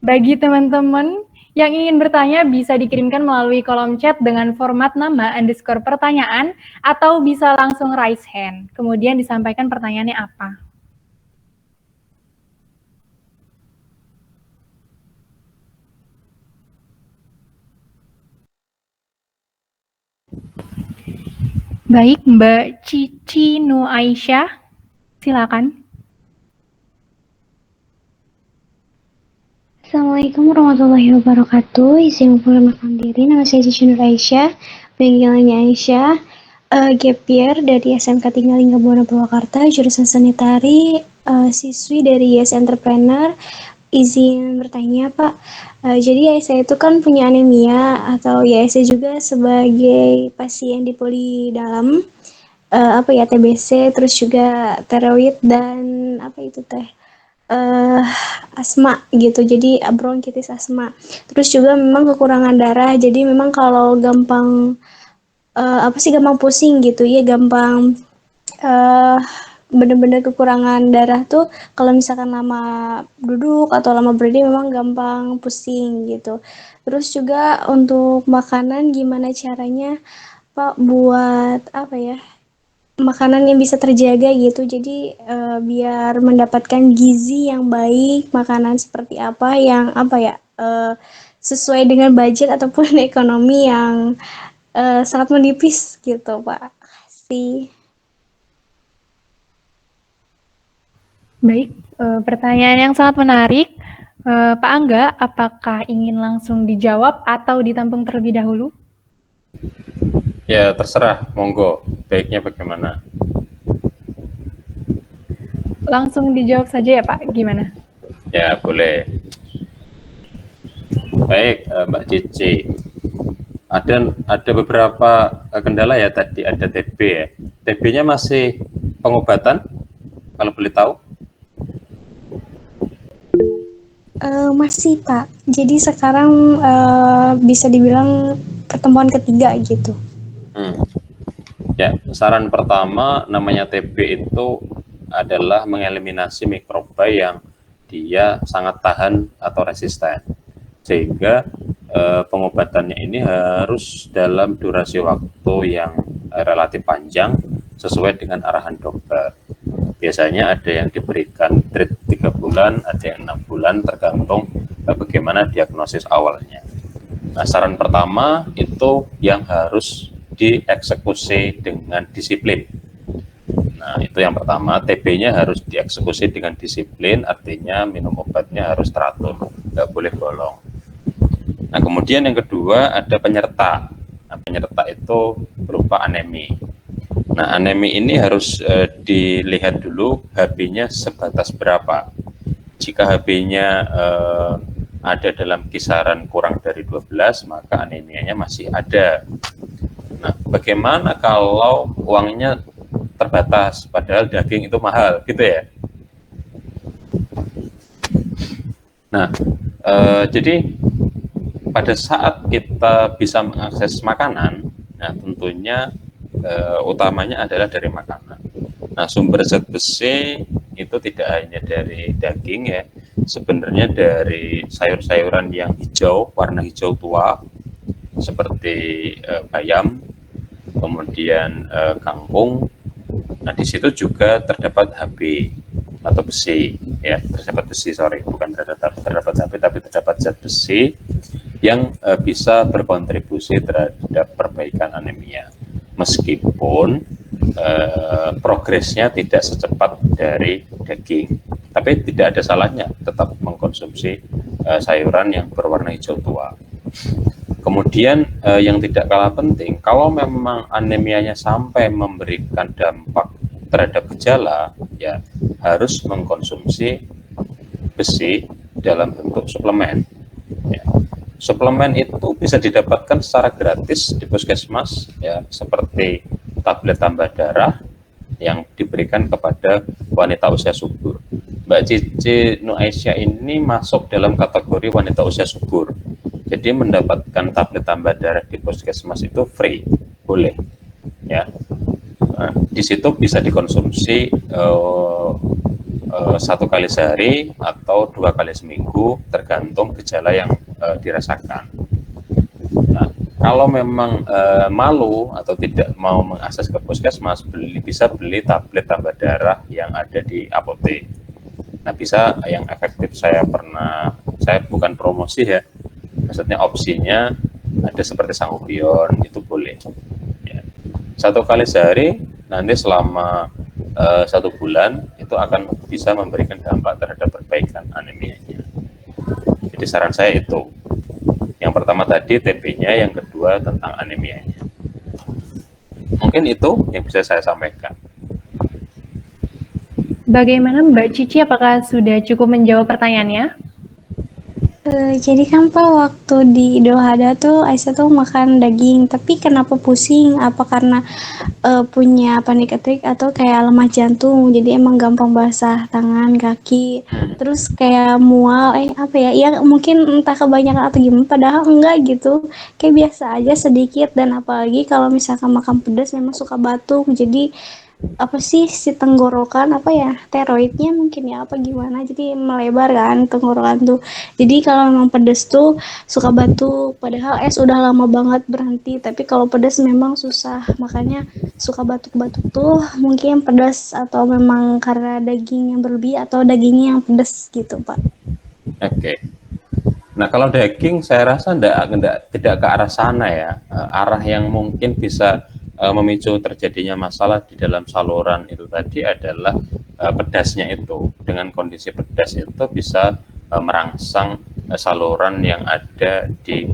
Bagi teman-teman yang ingin bertanya bisa dikirimkan melalui kolom chat dengan format nama _ pertanyaan atau bisa langsung raise hand. Kemudian disampaikan pertanyaannya apa. Baik, Mbak Cici Nu Aisyah, silakan. Assalamualaikum warahmatullahi wabarakatuh. Izin memperkenalkan diri, nama saya Cici Nur Aisyah, panggilannya Aisyah, gap year dari SMK 3 Linggabuana Purwakarta, jurusan sanitari, siswi dari Yes Entrepreneur. Izin bertanya Pak, jadi saya itu kan punya anemia atau saya juga sebagai pasien di poli dalam, TBC, terus juga tiroid dan asma gitu, jadi bronkitis asma. Terus juga memang kekurangan darah, jadi memang kalau gampang gampang pusing gitu ya, gampang bener-bener kekurangan darah tuh kalau misalkan lama duduk atau lama berdiri memang gampang pusing gitu. Terus juga untuk makanan gimana caranya Pak buat makanan yang bisa terjaga gitu, jadi biar mendapatkan gizi yang baik, makanan seperti apa yang sesuai dengan budget ataupun ekonomi yang sangat menipis gitu Pak. Sih. Baik, pertanyaan yang sangat menarik. Pak Angga, apakah ingin langsung dijawab atau ditampung terlebih dahulu? Ya, terserah, monggo. Baiknya bagaimana? Langsung dijawab saja ya Pak, gimana? Ya, boleh. Baik, Mbak Cici. Ada beberapa kendala ya tadi, ada TB ya. TB-nya masih pengobatan, kalau boleh tahu? Masih Pak. Jadi sekarang bisa dibilang pertemuan ketiga gitu. Ya, saran pertama namanya TB itu adalah mengeliminasi mikroba yang dia sangat tahan atau resisten. Sehingga pengobatannya ini harus dalam durasi waktu yang relatif panjang sesuai dengan arahan dokter. Biasanya ada yang diberikan treat 3 bulan, ada yang 6 bulan, tergantung bagaimana diagnosis awalnya. Nah, saran pertama itu yang harus dieksekusi dengan disiplin. Nah, itu yang pertama, TB-nya harus dieksekusi dengan disiplin, artinya minum obatnya harus teratur, nggak boleh bolong. Nah, kemudian yang kedua ada penyerta. Nah, penyerta itu berupa anemi. Nah, anemi ini harus dilihat dulu HB-nya sebatas berapa. Jika HB-nya ada dalam kisaran kurang dari 12, maka anemianya masih ada. Nah, bagaimana kalau uangnya terbatas, padahal daging itu mahal, gitu ya? Nah, jadi pada saat kita bisa mengakses makanan, nah tentunya utamanya adalah dari makanan. Nah, sumber zat besi itu tidak hanya dari daging ya, sebenarnya dari sayur-sayuran yang hijau, warna hijau tua, seperti bayam, kemudian kangkung. Nah, di situ juga terdapat HB atau besi, ya, terdapat besi, bukan terdapat HB, tapi terdapat zat besi yang bisa berkontribusi terhadap perbaikan anemia. Meskipun progresnya tidak secepat dari daging, tapi tidak ada salahnya tetap mengkonsumsi sayuran yang berwarna hijau tua. Kemudian yang tidak kalah penting, kalau memang anemianya sampai memberikan dampak terhadap gejala, ya harus mengkonsumsi besi dalam bentuk suplemen. Ya. Suplemen itu bisa didapatkan secara gratis di puskesmas, ya, seperti tablet tambah darah yang diberikan kepada wanita usia subur. Mbak Cici Nur Aisyah ini masuk dalam kategori wanita usia subur. Jadi mendapatkan tablet tambah darah di puskesmas itu free, boleh, ya. Nah, di situ bisa dikonsumsi 1 kali sehari atau 2 kali seminggu, tergantung gejala yang dirasakan. Nah, kalau memang malu atau tidak mau mengakses ke puskesmas, bisa beli tablet tambah darah yang ada di apotek. Nah, bisa yang efektif saya bukan promosi ya, maksudnya opsinya ada seperti Sangobion, itu boleh. Ya. 1 kali sehari, nanti selama 1 bulan itu akan bisa memberikan dampak terhadap perbaikan anemianya. Jadi saran saya itu, yang pertama tadi TB-nya, yang kedua tentang anemianya. Mungkin itu yang bisa saya sampaikan. Bagaimana Mbak Cici, apakah sudah cukup menjawab pertanyaannya? Jadi kan Pak, waktu di Idul Adha tuh Aisyah tuh makan daging, tapi kenapa pusing? Apa karena punya panic attack atau kayak lemah jantung? Jadi emang gampang basah tangan, kaki, terus kayak mual, apa ya? Ya mungkin entah kebanyakan atau gimana, padahal enggak gitu. Kayak biasa aja sedikit, dan apalagi kalau misalkan makan pedas memang suka batuk. Jadi apa sih si tenggorokan apa ya, steroidnya mungkin ya apa gimana, jadi melebar kan tenggorokan tuh. Jadi kalau memang pedes tuh suka batuk, padahal es udah lama banget berhenti, tapi kalau pedes memang susah, makanya suka batuk-batuk tuh mungkin pedas atau memang karena daging yang berlebih atau dagingnya yang pedes gitu Pak. Oke. Nah, kalau daging saya rasa tidak ke arah sana ya. Arah yang mungkin bisa memicu terjadinya masalah di dalam saluran itu tadi adalah pedasnya itu. Dengan kondisi pedas itu bisa merangsang saluran yang ada di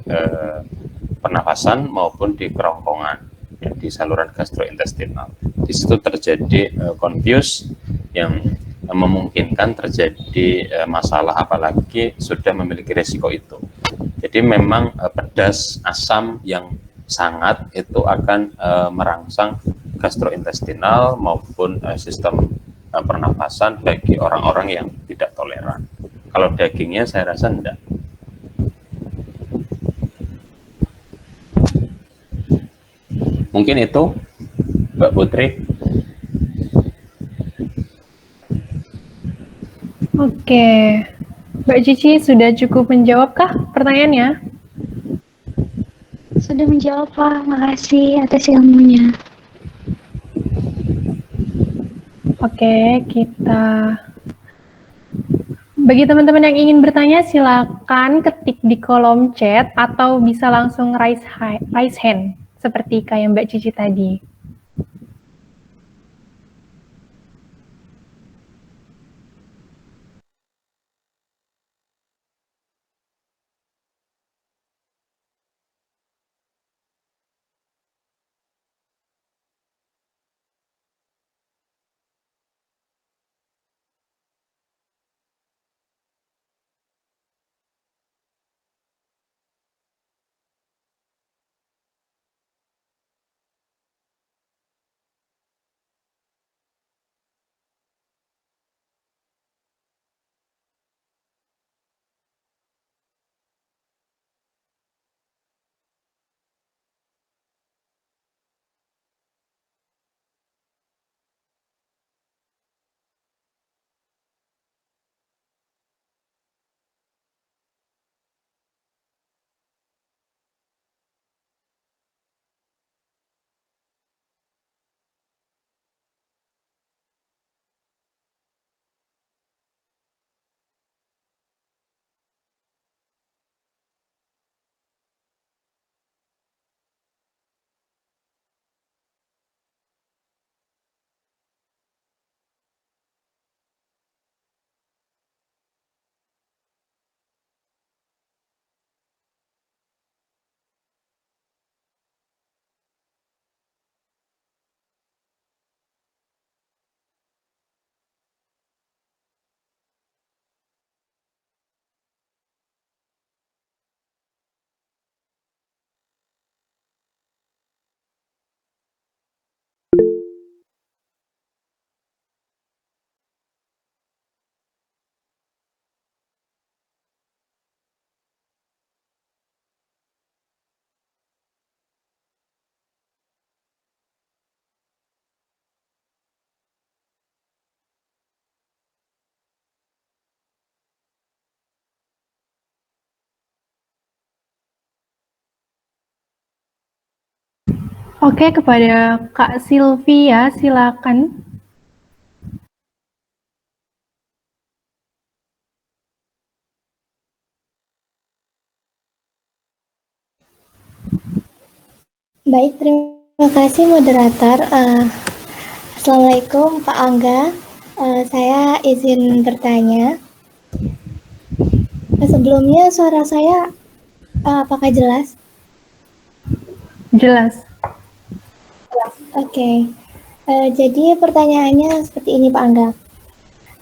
pernafasan maupun di kerongkongan, ya, di saluran gastrointestinal. Di situ terjadi confuse yang memungkinkan terjadi masalah, apalagi sudah memiliki resiko itu. Jadi memang pedas asam yang sangat itu akan merangsang gastrointestinal maupun sistem pernapasan bagi orang-orang yang tidak toleran. Kalau dagingnya saya rasa enggak. Mungkin itu, Mbak Putri. Oke, Mbak Cici sudah cukup menjawabkah pertanyaannya? Sudah menjawab, Pak. Makasih atas ilmunya. Oke, bagi teman-teman yang ingin bertanya, silakan ketik di kolom chat atau bisa langsung raise hand, seperti kayak Mbak Cici tadi. Oke, kepada Kak Sylvia, silakan. Baik, terima kasih moderator. Assalamualaikum Pak Angga. Saya izin bertanya. Sebelumnya suara saya apakah jelas? Jelas. Oke. Jadi pertanyaannya seperti ini Pak Angga.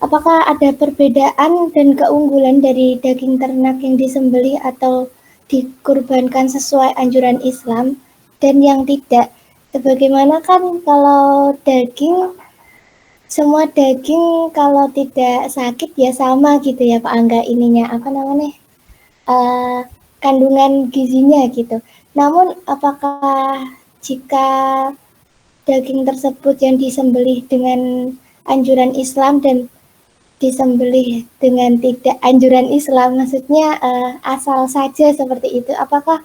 Apakah ada perbedaan dan keunggulan dari daging ternak yang disembelih atau dikurbankan sesuai anjuran Islam dan yang tidak? Sebagaimana kan kalau daging, semua daging kalau tidak sakit ya sama gitu ya Pak Angga, ininya apa namanya, kandungan gizinya gitu. Namun apakah jika daging tersebut yang disembelih dengan anjuran Islam dan disembelih dengan tidak anjuran Islam, maksudnya asal saja seperti itu, apakah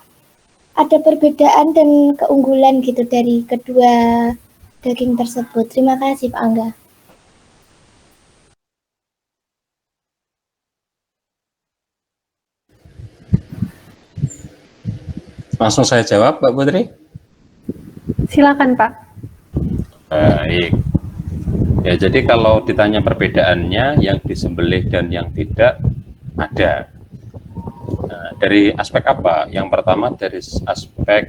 ada perbedaan dan keunggulan gitu dari kedua daging tersebut? Terima kasih Pak Angga. Langsung saya jawab, Mbak Putri. Silakan, Pak. Baik. Ya, jadi kalau ditanya perbedaannya, yang disembelih dan yang tidak ada. Nah, dari aspek apa? Yang pertama dari aspek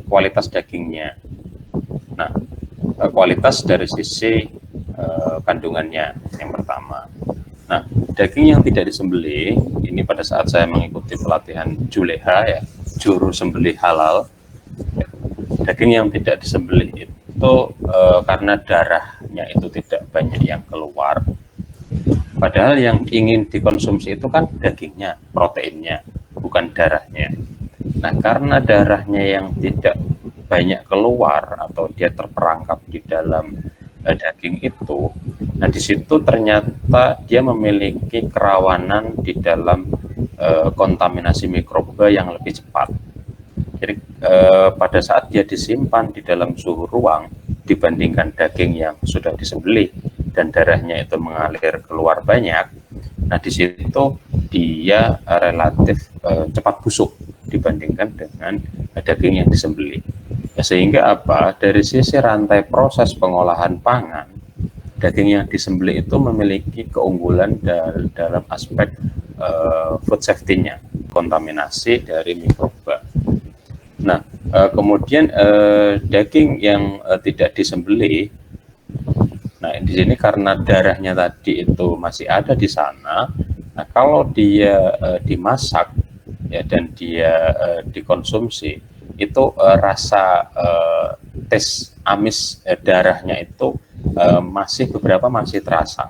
kualitas dagingnya. Nah, kualitas dari sisi kandungannya yang pertama. Nah, daging yang tidak disembelih, ini pada saat saya mengikuti pelatihan Juleha, ya, juru sembelih halal, ya, daging yang tidak disembelih itu karena darahnya itu tidak banyak yang keluar. Padahal yang ingin dikonsumsi itu kan dagingnya, proteinnya, bukan darahnya. Nah, karena darahnya yang tidak banyak keluar atau dia terperangkap di dalam daging itu, nah di situ ternyata dia memiliki kerawanan di dalam kontaminasi mikroba yang lebih cepat. Jadi pada saat dia disimpan di dalam suhu ruang dibandingkan daging yang sudah disembelih dan darahnya itu mengalir keluar banyak, nah di situ dia relatif cepat busuk dibandingkan dengan daging yang disembelih. Ya, sehingga apa? Dari sisi rantai proses pengolahan pangan, daging yang disembelih itu memiliki keunggulan dalam aspek food safety-nya, kontaminasi dari mikroba. Nah, kemudian daging yang tidak disembelih, nah di sini karena darahnya tadi itu masih ada di sana, nah kalau dia dimasak ya dan dia dikonsumsi, itu rasa tes amis darahnya itu beberapa masih terasa.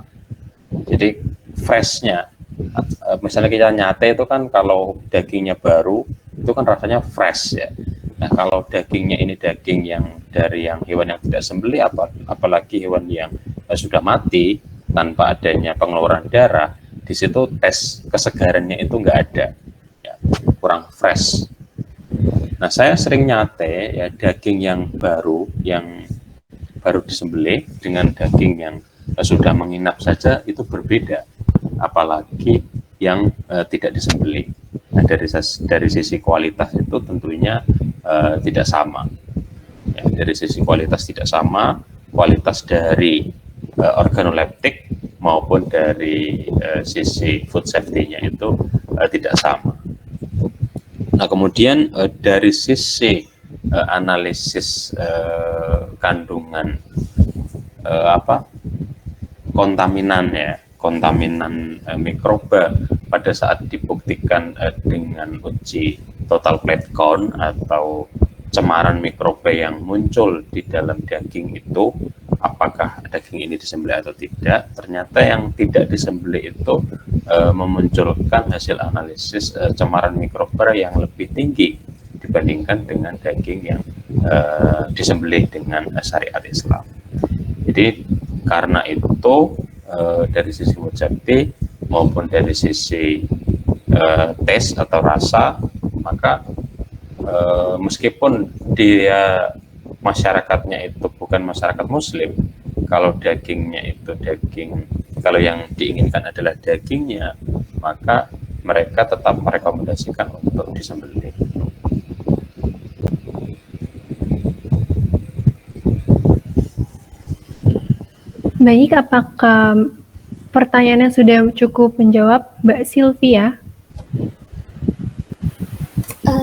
Jadi freshnya, misalnya kita nyate itu kan kalau dagingnya baru itu kan rasanya fresh ya. Nah, kalau dagingnya ini daging yang dari yang hewan yang tidak sembelih, apalagi hewan yang sudah mati tanpa adanya pengeluaran darah, di situ tes kesegarannya itu nggak ada, ya, kurang fresh. Nah, saya sering nyate ya daging yang baru disembelih dengan daging yang sudah menginap saja itu berbeda, apalagi yang tidak disembelih. Nah, dari sisi kualitas itu tentunya tidak sama. Ya, dari sisi kualitas tidak sama, kualitas dari organoleptik maupun dari sisi food safety-nya itu tidak sama. Nah, kemudian dari sisi analisis kandungan kontaminan mikroba pada saat dibuktikan dengan uji total plate count atau cemaran mikroba yang muncul di dalam daging itu, apakah daging ini disembelih atau tidak, ternyata yang tidak disembelih itu memunculkan hasil analisis cemaran mikroba yang lebih tinggi dibandingkan dengan daging yang disembelih dengan syariat Islam. Jadi karena itu dari sisi food safety maupun dari sisi tes atau rasa, maka meskipun dia masyarakatnya itu bukan masyarakat muslim, kalau dagingnya itu kalau yang diinginkan adalah dagingnya, maka mereka tetap merekomendasikan untuk disembelih. Baik, apakah pertanyaannya sudah cukup menjawab, Mbak Sylvia?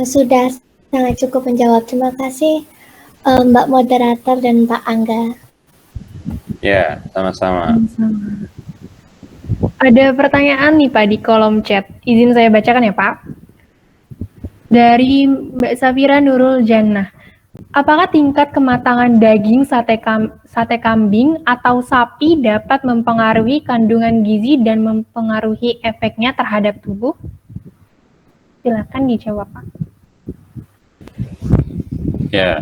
Sudah sangat cukup menjawab. Terima kasih Mbak Moderator dan Pak Angga. Ya, sama-sama. Ada pertanyaan nih Pak di kolom chat. Izin saya bacakan ya Pak. Dari Mbak Safira Nurul Jannah. Apakah tingkat kematangan daging sate kambing atau sapi dapat mempengaruhi kandungan gizi dan mempengaruhi efeknya terhadap tubuh? Silakan dijawab Pak. Ya,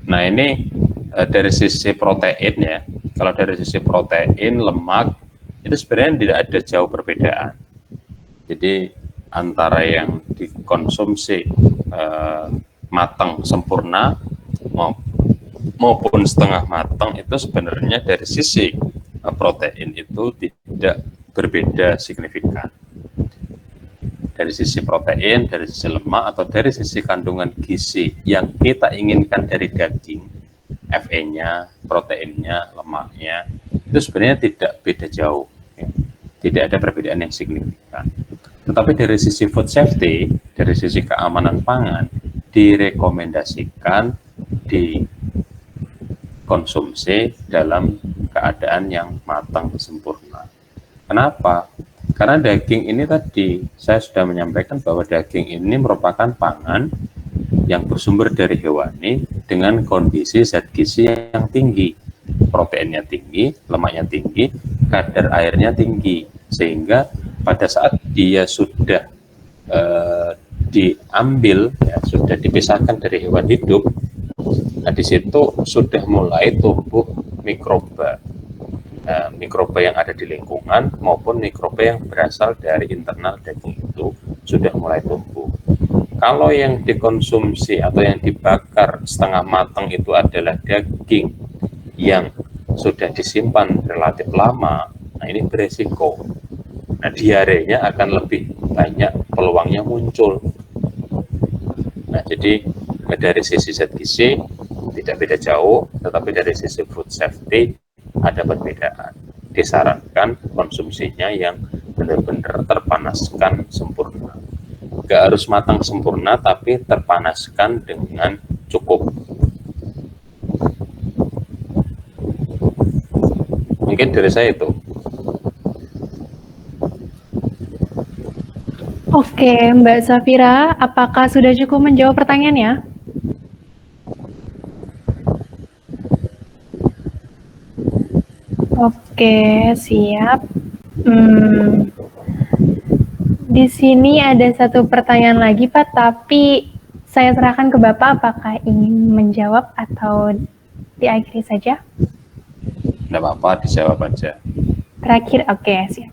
nah ini dari sisi protein ya. Kalau dari sisi protein, lemak itu sebenarnya tidak ada jauh perbedaan. Jadi antara yang dikonsumsi matang sempurna maupun setengah matang itu sebenarnya dari sisi protein itu tidak berbeda signifikan. dari sisi protein, dari sisi lemak, atau dari sisi kandungan gizi yang kita inginkan dari daging, Fe-nya, proteinnya, lemaknya, itu sebenarnya tidak beda jauh, ya. Tidak ada perbedaan yang signifikan. Tetapi dari sisi food safety, dari sisi keamanan pangan, direkomendasikan dikonsumsi dalam keadaan yang matang sempurna. Kenapa? Karena daging ini tadi, saya sudah menyampaikan bahwa daging ini merupakan pangan yang bersumber dari hewani dengan kondisi zat gizi yang tinggi. Proteinnya tinggi, lemaknya tinggi, kadar airnya tinggi. Sehingga pada saat dia sudah diambil, ya, sudah dipisahkan dari hewan hidup, nah di situ sudah mulai tumbuh mikroba. Mikroba yang ada di lingkungan maupun mikroba yang berasal dari internal daging itu sudah mulai tumbuh. Kalau yang dikonsumsi atau yang dibakar setengah matang itu adalah daging yang sudah disimpan relatif lama, nah ini beresiko. Nah, diarenya akan lebih banyak peluangnya muncul. Nah, jadi dari sisi zat gizi tidak beda jauh, tetapi dari sisi food safety ada perbedaan. Disarankan konsumsinya yang benar-benar terpanaskan sempurna. Nggak harus matang sempurna, tapi terpanaskan dengan cukup. Mungkin dari saya itu. Oke, Mbak Safira, apakah sudah cukup menjawab pertanyaannya? Oke, siap. Di sini ada satu pertanyaan lagi, Pak, tapi saya serahkan ke Bapak apakah ingin menjawab atau diakhiri saja? Tidak apa-apa, dijawab aja. Terakhir, oke, siap.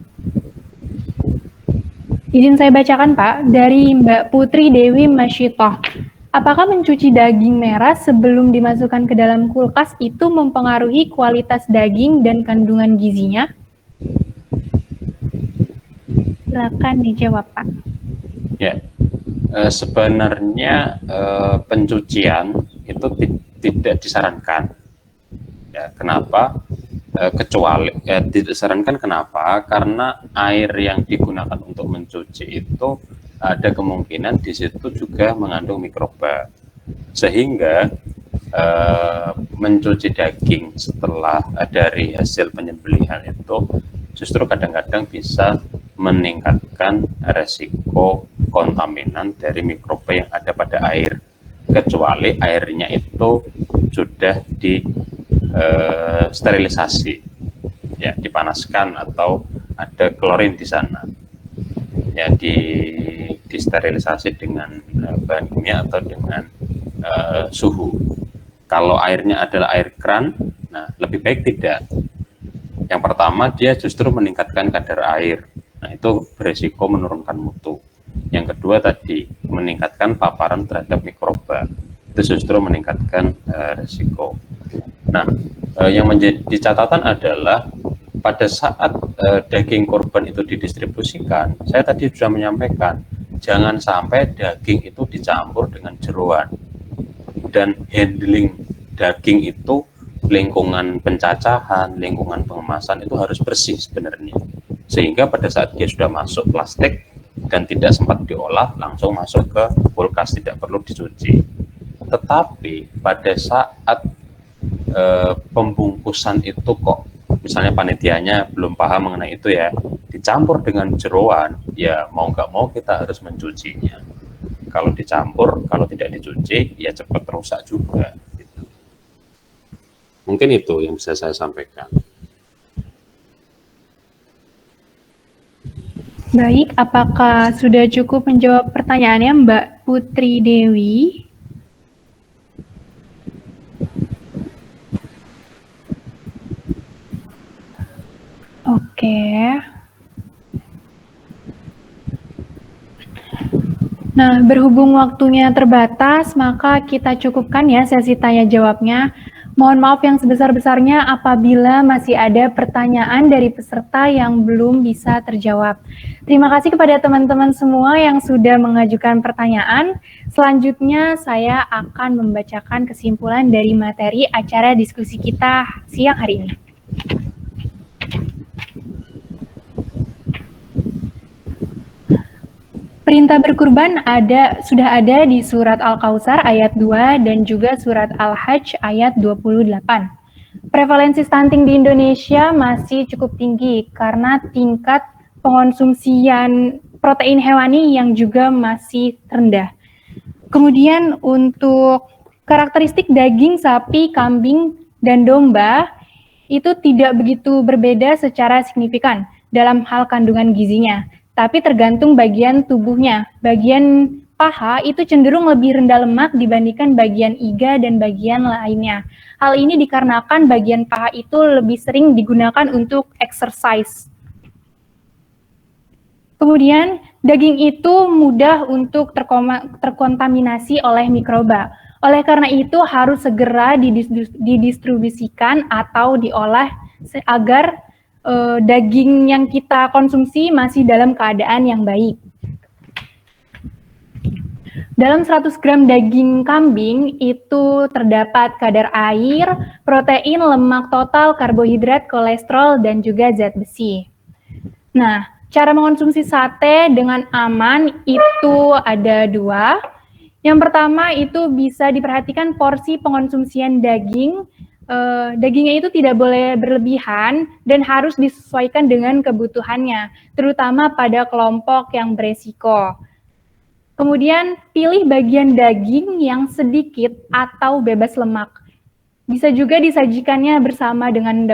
Izin saya bacakan, Pak, dari Mbak Putri Dewi Masyitoh. Apakah mencuci daging merah sebelum dimasukkan ke dalam kulkas itu mempengaruhi kualitas daging dan kandungan gizinya? Silakan dijawab, Pak. Ya, sebenarnya pencucian itu tidak disarankan. Ya, kenapa? Kecuali tidak disarankan kenapa? Karena air yang digunakan untuk mencuci itu ada kemungkinan di situ juga mengandung mikroba, sehingga mencuci daging setelah dari hasil penyembelihan itu justru kadang-kadang bisa meningkatkan resiko kontaminan dari mikroba yang ada pada air, kecuali airnya itu sudah sterilisasi, ya, dipanaskan atau ada klorin di sana, ya, disterilisasi dengan bahan kimia atau dengan suhu. Kalau airnya adalah air kran, nah lebih baik tidak. Yang pertama, dia justru meningkatkan kadar air, nah itu beresiko menurunkan mutu. Yang kedua tadi, meningkatkan paparan terhadap mikroba, itu justru meningkatkan resiko. Nah, yang menjadi catatan adalah pada saat daging korban itu didistribusikan, saya tadi sudah menyampaikan, jangan sampai daging itu dicampur dengan jeroan. Dan handling daging itu, lingkungan pencacahan, lingkungan pengemasan itu harus bersih sebenarnya. Sehingga pada saat dia sudah masuk plastik dan tidak sempat diolah, langsung masuk ke kulkas, tidak perlu dicuci. Tetapi pada saat pembungkusan itu kok misalnya panitianya belum paham mengenai itu, ya, dicampur dengan jeroan, ya mau nggak mau kita harus mencucinya. Kalau dicampur, kalau tidak dicuci, ya cepat rusak juga gitu. Mungkin itu yang bisa saya sampaikan. Baik, apakah sudah cukup menjawab pertanyaannya Mbak Putri Dewi? Oke. Nah, berhubung waktunya terbatas, maka kita cukupkan ya sesi tanya jawabnya. Mohon maaf yang sebesar-besarnya apabila masih ada pertanyaan dari peserta yang belum bisa terjawab. Terima kasih kepada teman-teman semua yang sudah mengajukan pertanyaan. Selanjutnya saya akan membacakan kesimpulan dari materi acara diskusi kita siang hari ini. Perintah berkurban sudah ada di surat Al-Kautsar ayat 2 dan juga surat Al-Hajj ayat 28. Prevalensi stunting di Indonesia masih cukup tinggi karena tingkat pengonsumsian protein hewani yang juga masih rendah. Kemudian untuk karakteristik daging sapi, kambing, dan domba itu tidak begitu berbeda secara signifikan dalam hal kandungan gizinya. Tapi tergantung bagian tubuhnya. Bagian paha itu cenderung lebih rendah lemak dibandingkan bagian iga dan bagian lainnya. Hal ini dikarenakan bagian paha itu lebih sering digunakan untuk exercise. Kemudian, daging itu mudah untuk terkontaminasi oleh mikroba. Oleh karena itu, harus segera didistribusikan atau diolah agar daging yang kita konsumsi masih dalam keadaan yang baik. Dalam 100 gram daging kambing itu terdapat kadar air, protein, lemak total, karbohidrat, kolesterol, dan juga zat besi. Nah, cara mengonsumsi sate dengan aman itu ada 2. Yang pertama itu bisa diperhatikan porsi pengonsumsian daging. Dagingnya itu tidak boleh berlebihan dan harus disesuaikan dengan kebutuhannya, terutama pada kelompok yang beresiko. Kemudian pilih bagian daging yang sedikit atau bebas lemak. Bisa juga disajikannya bersama dengan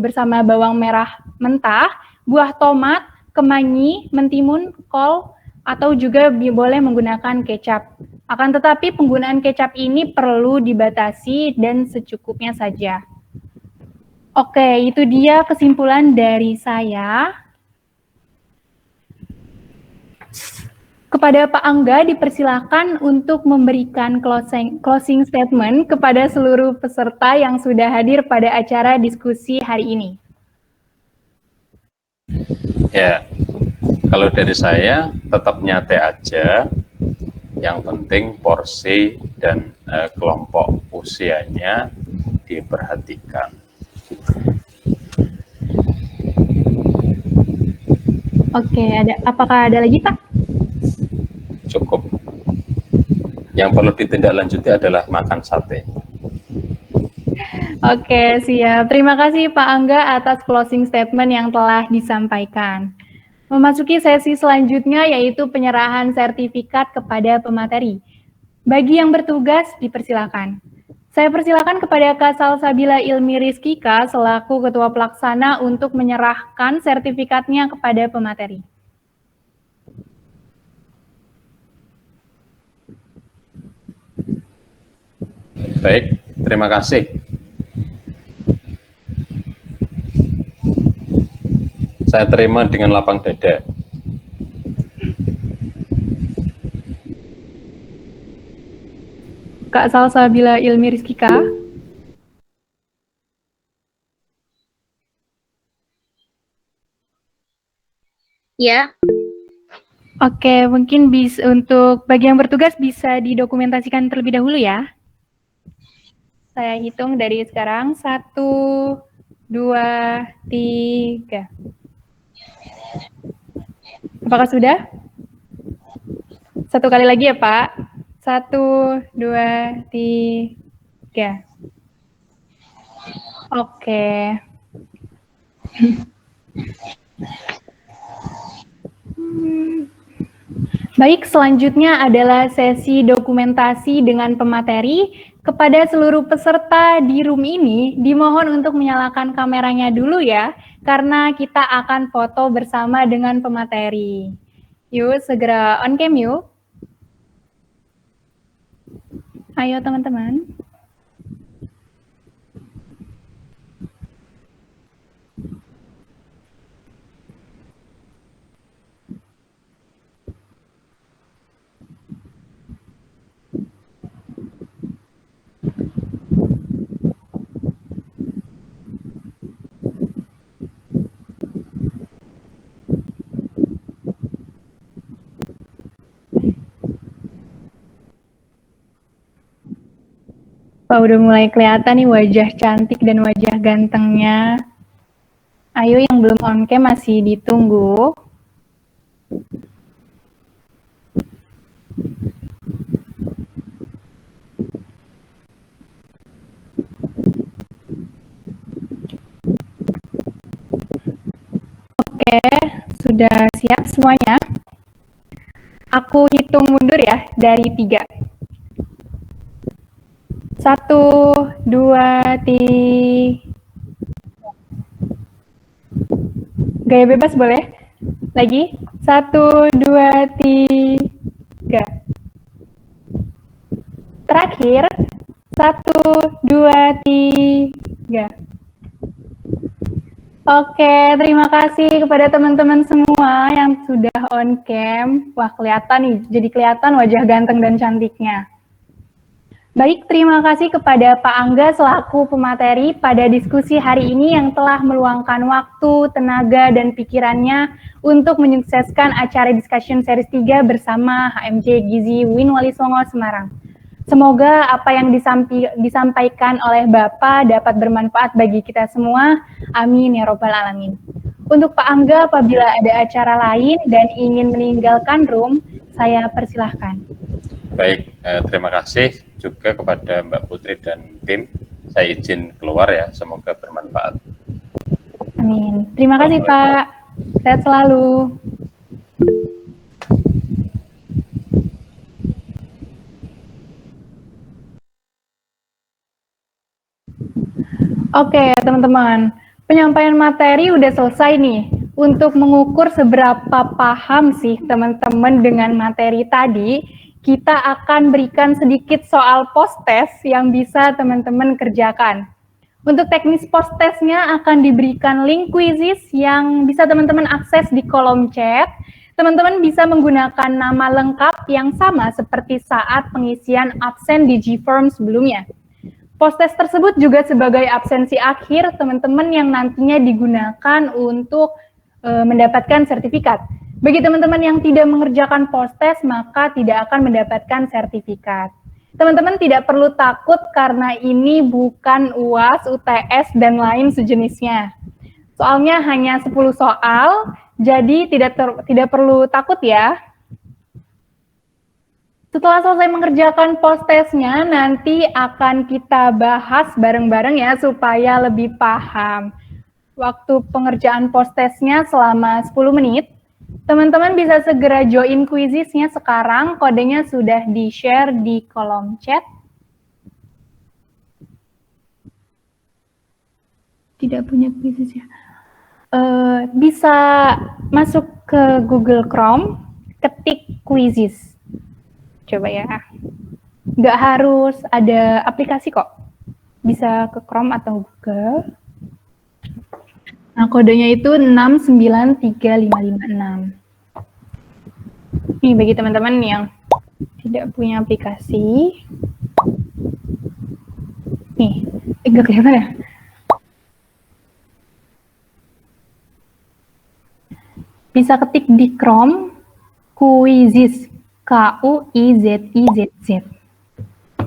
bersama bawang merah mentah, buah tomat, kemangi, mentimun, kol, atau juga boleh menggunakan kecap. Akan tetapi penggunaan kecap ini perlu dibatasi dan secukupnya saja. Oke, itu dia kesimpulan dari saya. Kepada Pak Angga dipersilakan untuk memberikan closing statement kepada seluruh peserta yang sudah hadir pada acara diskusi hari ini. Ya, kalau dari saya tetap nyate aja. Yang penting porsi dan kelompok usianya diperhatikan. Oke, apakah ada lagi, Pak? Cukup. Yang perlu ditindaklanjuti adalah makan sate. Oke, siap. Terima kasih Pak Angga atas closing statement yang telah disampaikan. Memasuki sesi selanjutnya yaitu penyerahan sertifikat kepada pemateri. Bagi yang bertugas, dipersilakan. Saya persilakan kepada Kak Salsabila Ilmi Rizkika selaku Ketua Pelaksana untuk menyerahkan sertifikatnya kepada pemateri. Baik, terima kasih. Saya terima dengan lapang dada. Kak Salsabila Ilmi Rizkika. Ya. Oke, mungkin untuk bagi yang bertugas bisa didokumentasikan terlebih dahulu ya. Saya hitung dari sekarang. 1, 2, 3. Apakah sudah? Satu kali lagi ya, Pak. 1, 2, 3. Oke. Baik, selanjutnya adalah sesi dokumentasi dengan pemateri. Kepada seluruh peserta di room ini, dimohon untuk menyalakan kameranya dulu ya, karena kita akan foto bersama dengan pemateri. Yuk, segera on cam yuk. Ayo teman-teman. Wah, udah mulai kelihatan nih wajah cantik dan wajah gantengnya. Ayo yang belum on cam masih ditunggu. Oke, sudah siap semuanya? Aku hitung mundur ya, dari 3. 1, 2, 3. Gaya bebas boleh? Lagi. 1, 2, 3. Terakhir. 1, 2, 3. Oke, terima kasih kepada teman-teman semua yang sudah on cam. Wah, kelihatan nih, jadi kelihatan wajah ganteng dan cantiknya. Baik, terima kasih kepada Pak Angga selaku pemateri pada diskusi hari ini yang telah meluangkan waktu, tenaga, dan pikirannya untuk menyukseskan acara Discussion Series 3 bersama HMJ Gizi Win Wali Songo Semarang. Semoga apa yang disampaikan oleh Bapak dapat bermanfaat bagi kita semua. Amin ya robbal alamin. Untuk Pak Angga, apabila ada acara lain dan ingin meninggalkan room, saya persilahkan. Baik, terima kasih juga kepada Mbak Putri dan tim. Saya izin keluar ya, semoga bermanfaat. Amin. Terima kasih Pak. Sehat selalu. Oke, teman-teman. Penyampaian materi udah selesai nih. Untuk mengukur seberapa paham sih teman-teman dengan materi tadi, kita akan berikan sedikit soal post-test yang bisa teman-teman kerjakan. Untuk teknis post-testnya akan diberikan link quizzes yang bisa teman-teman akses di kolom chat. Teman-teman bisa menggunakan nama lengkap yang sama seperti saat pengisian absen di Gform sebelumnya. Post-test tersebut juga sebagai absensi akhir teman-teman yang nantinya digunakan untuk mendapatkan sertifikat. Bagi teman-teman yang tidak mengerjakan post-test, maka tidak akan mendapatkan sertifikat. Teman-teman tidak perlu takut karena ini bukan UAS, UTS, dan lain sejenisnya. Soalnya hanya 10 soal, jadi tidak perlu takut ya. Setelah selesai mengerjakan post-testnya, nanti akan kita bahas bareng-bareng ya supaya lebih paham. Waktu pengerjaan post-testnya selama 10 menit. Teman-teman bisa segera join quizzesnya sekarang, kodenya sudah di-share di kolom chat. Tidak punya quizzes ya. Bisa masuk ke Google Chrome, ketik quizzes. Coba ya. Nggak harus ada aplikasi kok. Bisa ke Chrome atau Google. Nah, kodenya itu 693556. Nih, bagi teman-teman yang tidak punya aplikasi. Nih, nggak kelihatan ya? Bisa ketik di Chrome, Quizzes, Quizzz.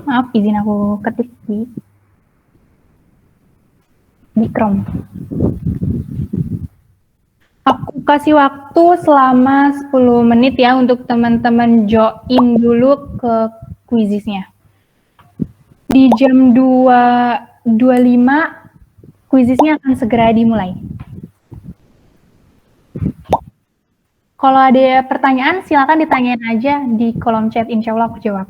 Maaf, izin aku ketik di Chrome. Aku kasih waktu selama 10 menit ya untuk teman-teman join dulu ke quizzesnya. Di jam 2.25 quizzesnya akan segera dimulai. Kalau ada pertanyaan, silakan ditanyain aja di kolom chat, insya Allah aku jawab.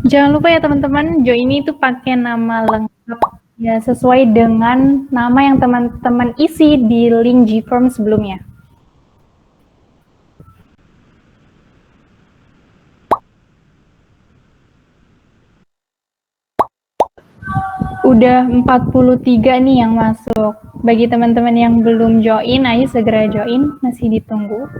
Jangan lupa ya teman-teman, Jo ini itu pakai nama lengkap ya sesuai dengan nama yang teman-teman isi di link Gform sebelumnya. Udah 43 nih yang masuk. Bagi teman-teman yang belum join, ayo segera join, masih ditunggu.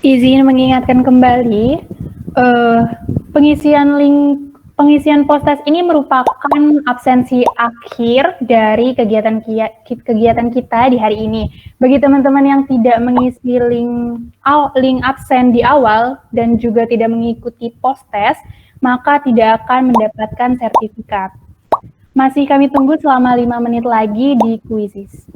Izin mengingatkan kembali, pengisian postes ini merupakan absensi akhir dari kegiatan kita di hari ini. Bagi teman-teman yang tidak mengisi link absen di awal dan juga tidak mengikuti postes, maka tidak akan mendapatkan sertifikat. Masih kami tunggu selama 5 menit lagi di Quizzes.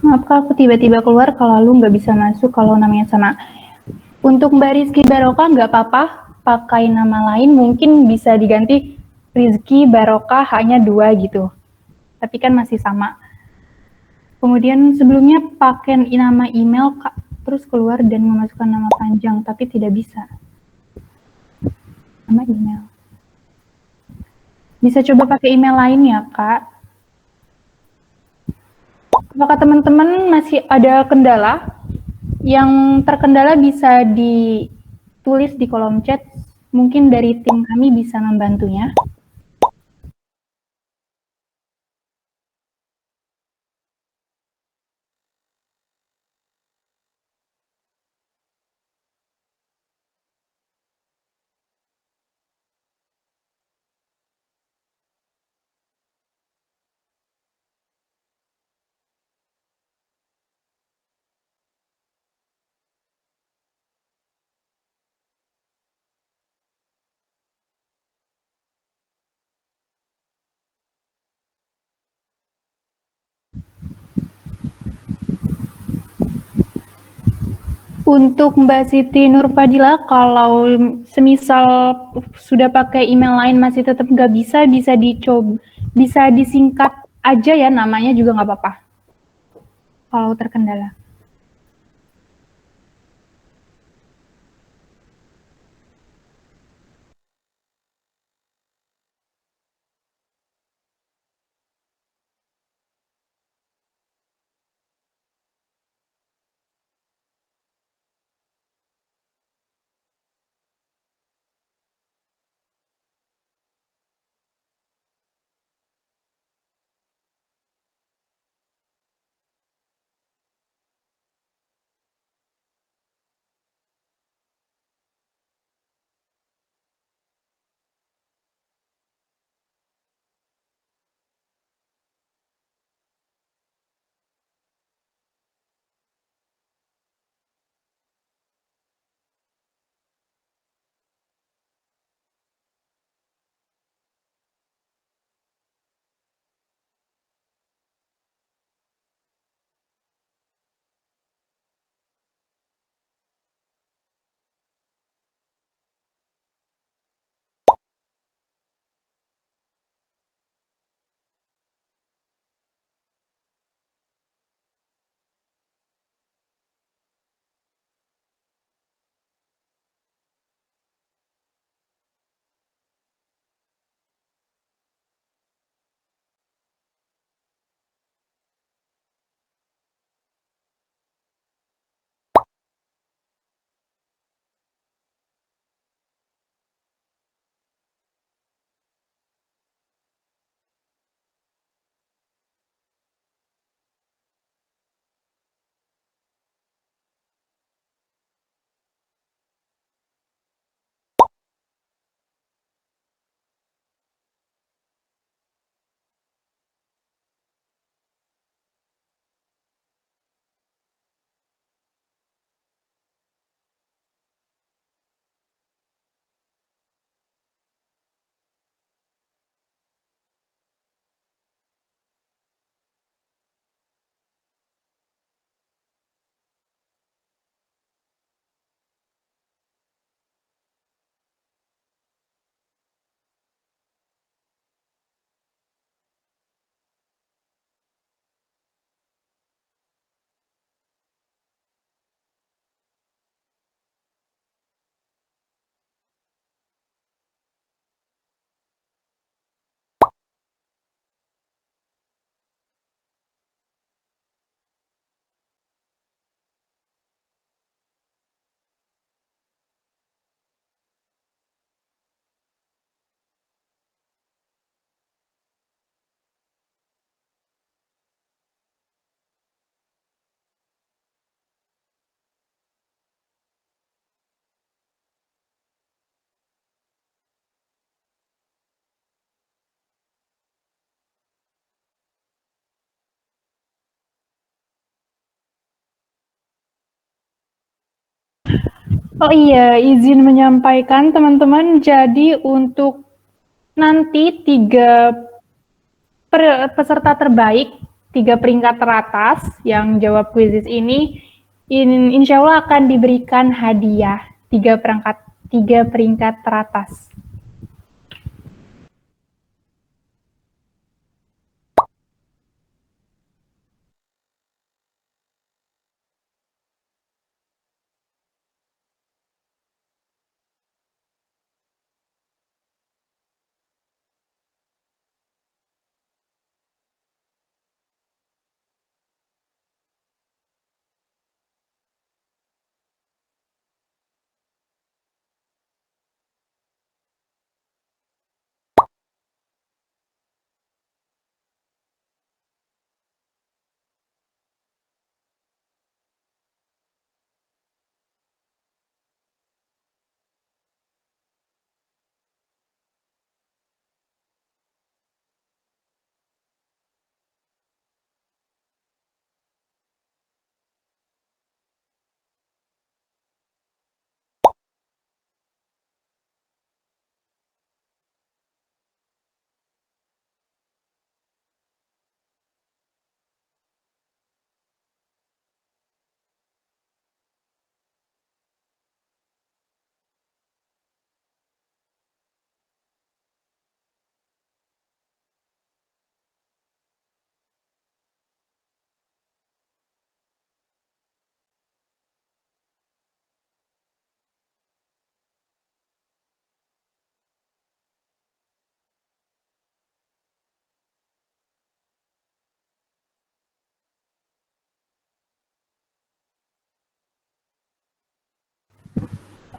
Maaf aku tiba-tiba keluar kalau lu nggak bisa masuk kalau namanya sama. Untuk Mbak Rizky Barokah nggak apa-apa, pakai nama lain mungkin bisa diganti Rizky Barokah hanya 2 gitu. Tapi kan masih sama. Kemudian sebelumnya pakai nama email terus keluar dan memasukkan nama panjang, tapi tidak bisa. Nama email. Bisa coba pakai email lain ya, Kak. Apakah teman-teman masih ada kendala? Yang terkendala bisa ditulis di kolom chat, mungkin dari tim kami bisa membantunya. Untuk Mbak Siti Nurfadila, kalau semisal sudah pakai email lain masih tetap nggak bisa, bisa dicoba, bisa disingkat aja ya namanya juga nggak apa-apa. Kalau terkendala. Oh iya, izin menyampaikan teman-teman, jadi untuk nanti peserta terbaik, 3 peringkat teratas yang jawab kuisis ini, insya Allah akan diberikan hadiah 3 peringkat teratas.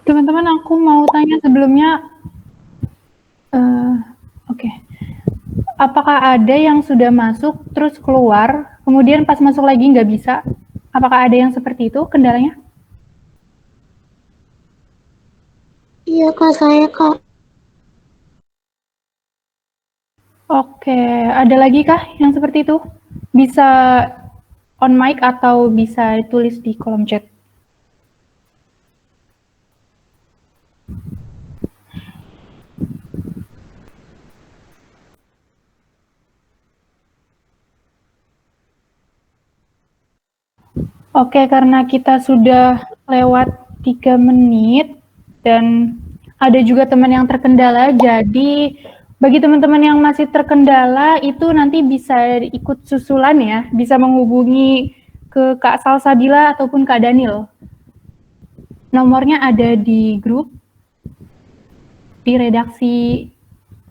Teman-teman, aku mau tanya sebelumnya, oke. Apakah ada yang sudah masuk terus keluar, kemudian pas masuk lagi nggak bisa? Apakah ada yang seperti itu kendalanya? Iya Kak, saya Kak. Oke, ada lagi kah yang seperti itu? Bisa on mic atau bisa tulis di kolom chat. Oke, karena kita sudah lewat 3 menit dan ada juga teman yang terkendala, jadi bagi teman-teman yang masih terkendala itu nanti bisa ikut susulan ya, bisa menghubungi ke Kak Salsabila ataupun Kak Daniel. Nomornya ada di grup, di redaksi,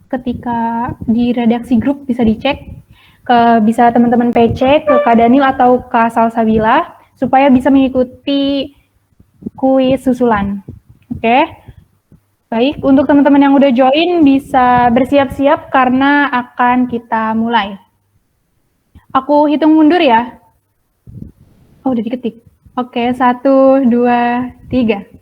ketika di redaksi grup bisa dicek, bisa teman-teman PC ke Kak Daniel atau Kak Salsabila, supaya bisa mengikuti kuis susulan. Oke? Baik, untuk teman-teman yang udah join bisa bersiap-siap karena akan kita mulai. Aku hitung mundur ya. Oh, udah diketik. Oke, 1, 2, 3.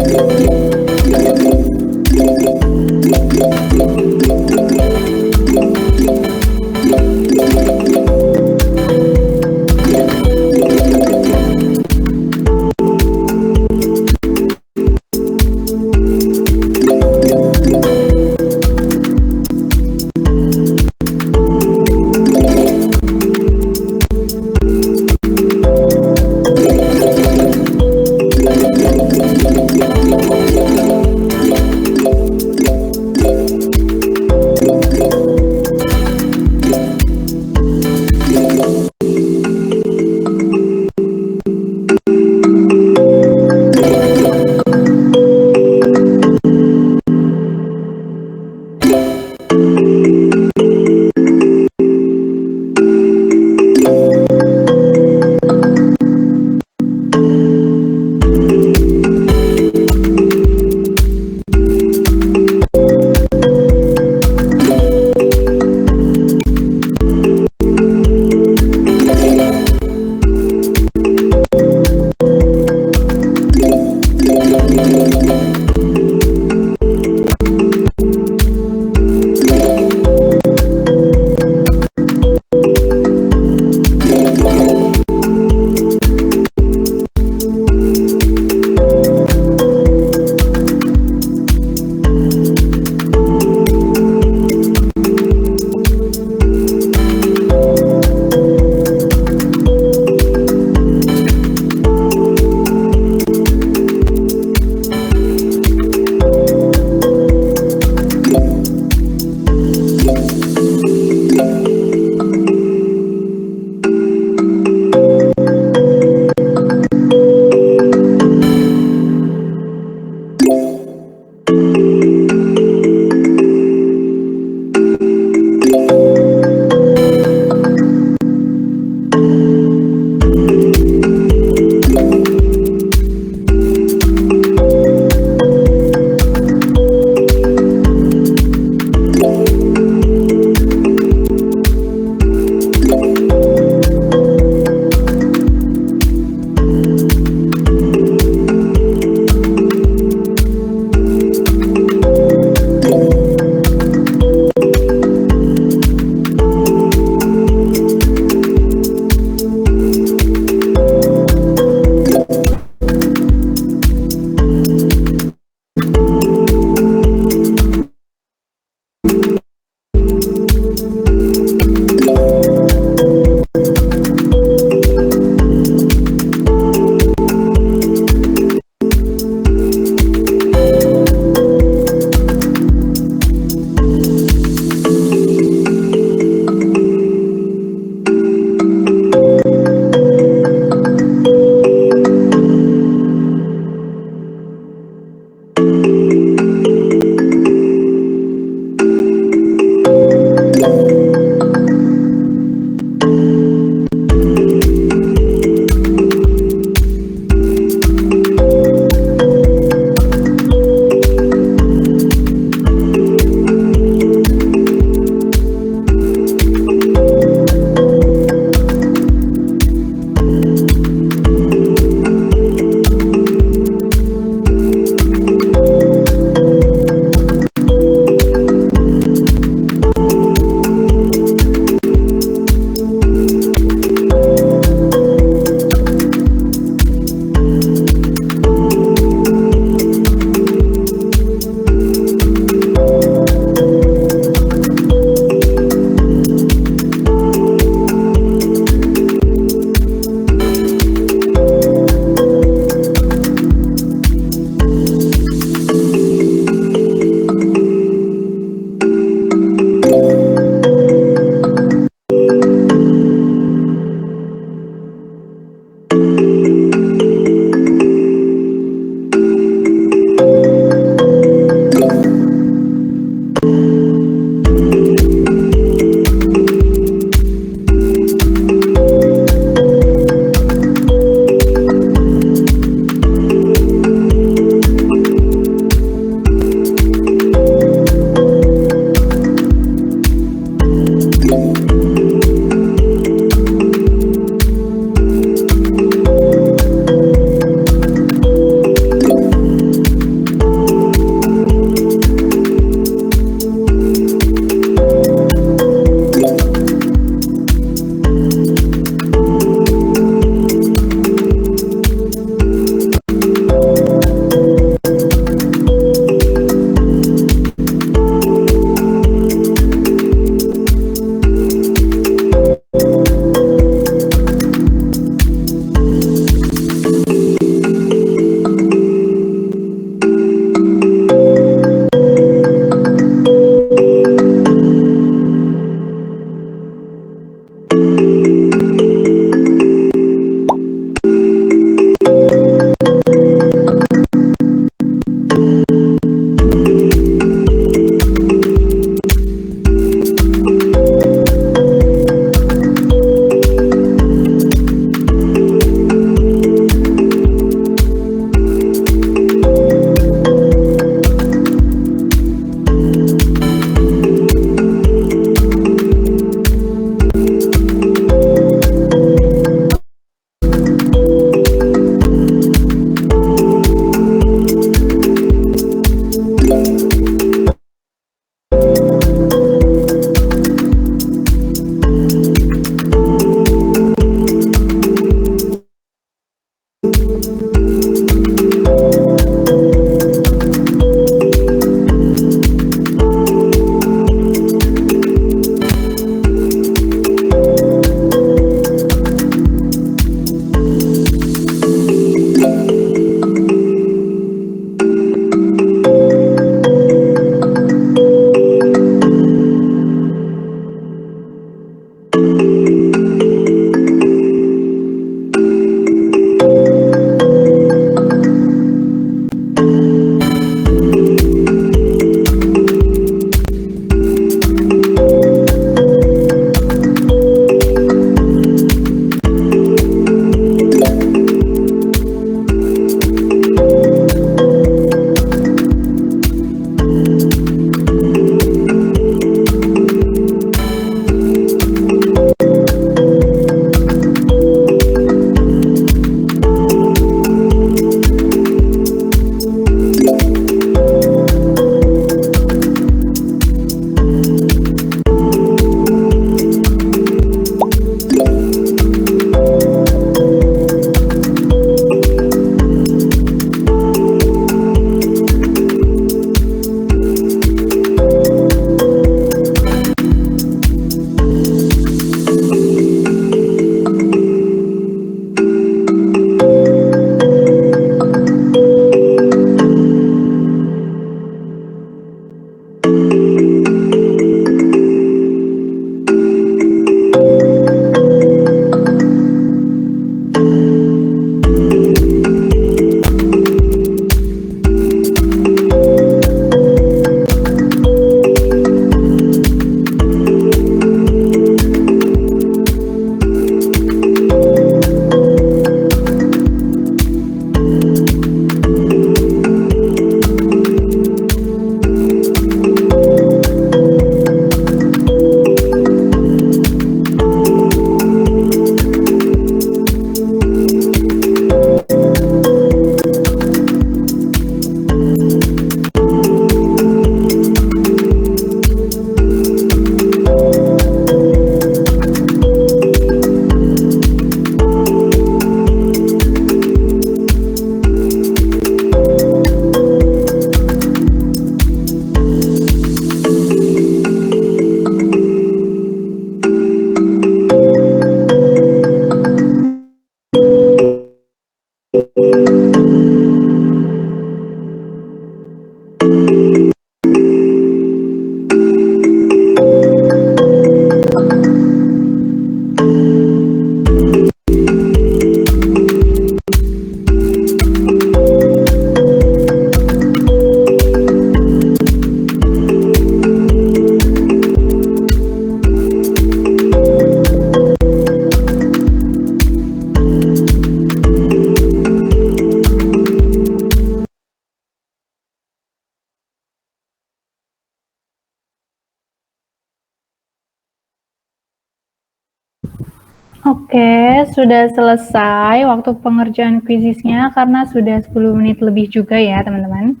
sudah selesai waktu pengerjaan kuisisnya karena sudah 10 menit lebih juga ya teman-teman.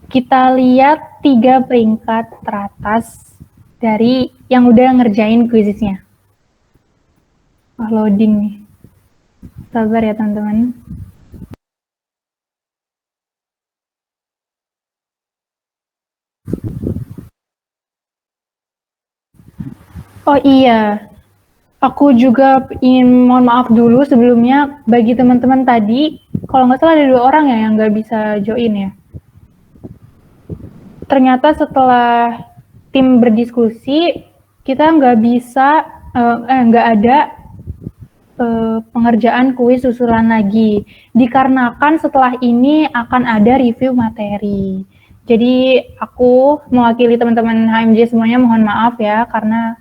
Kita lihat 3 peringkat teratas dari yang udah ngerjain kuisisnya. Loading nih. Sabar ya teman-teman. Oh iya, aku juga ingin mohon maaf dulu sebelumnya bagi teman-teman tadi, kalau nggak salah ada 2 orang ya yang nggak bisa join ya. Ternyata setelah tim berdiskusi, kita nggak bisa, nggak ada pengerjaan kuis susulan lagi, dikarenakan setelah ini akan ada review materi. Jadi aku mewakili teman-teman HMJ semuanya mohon maaf ya, karena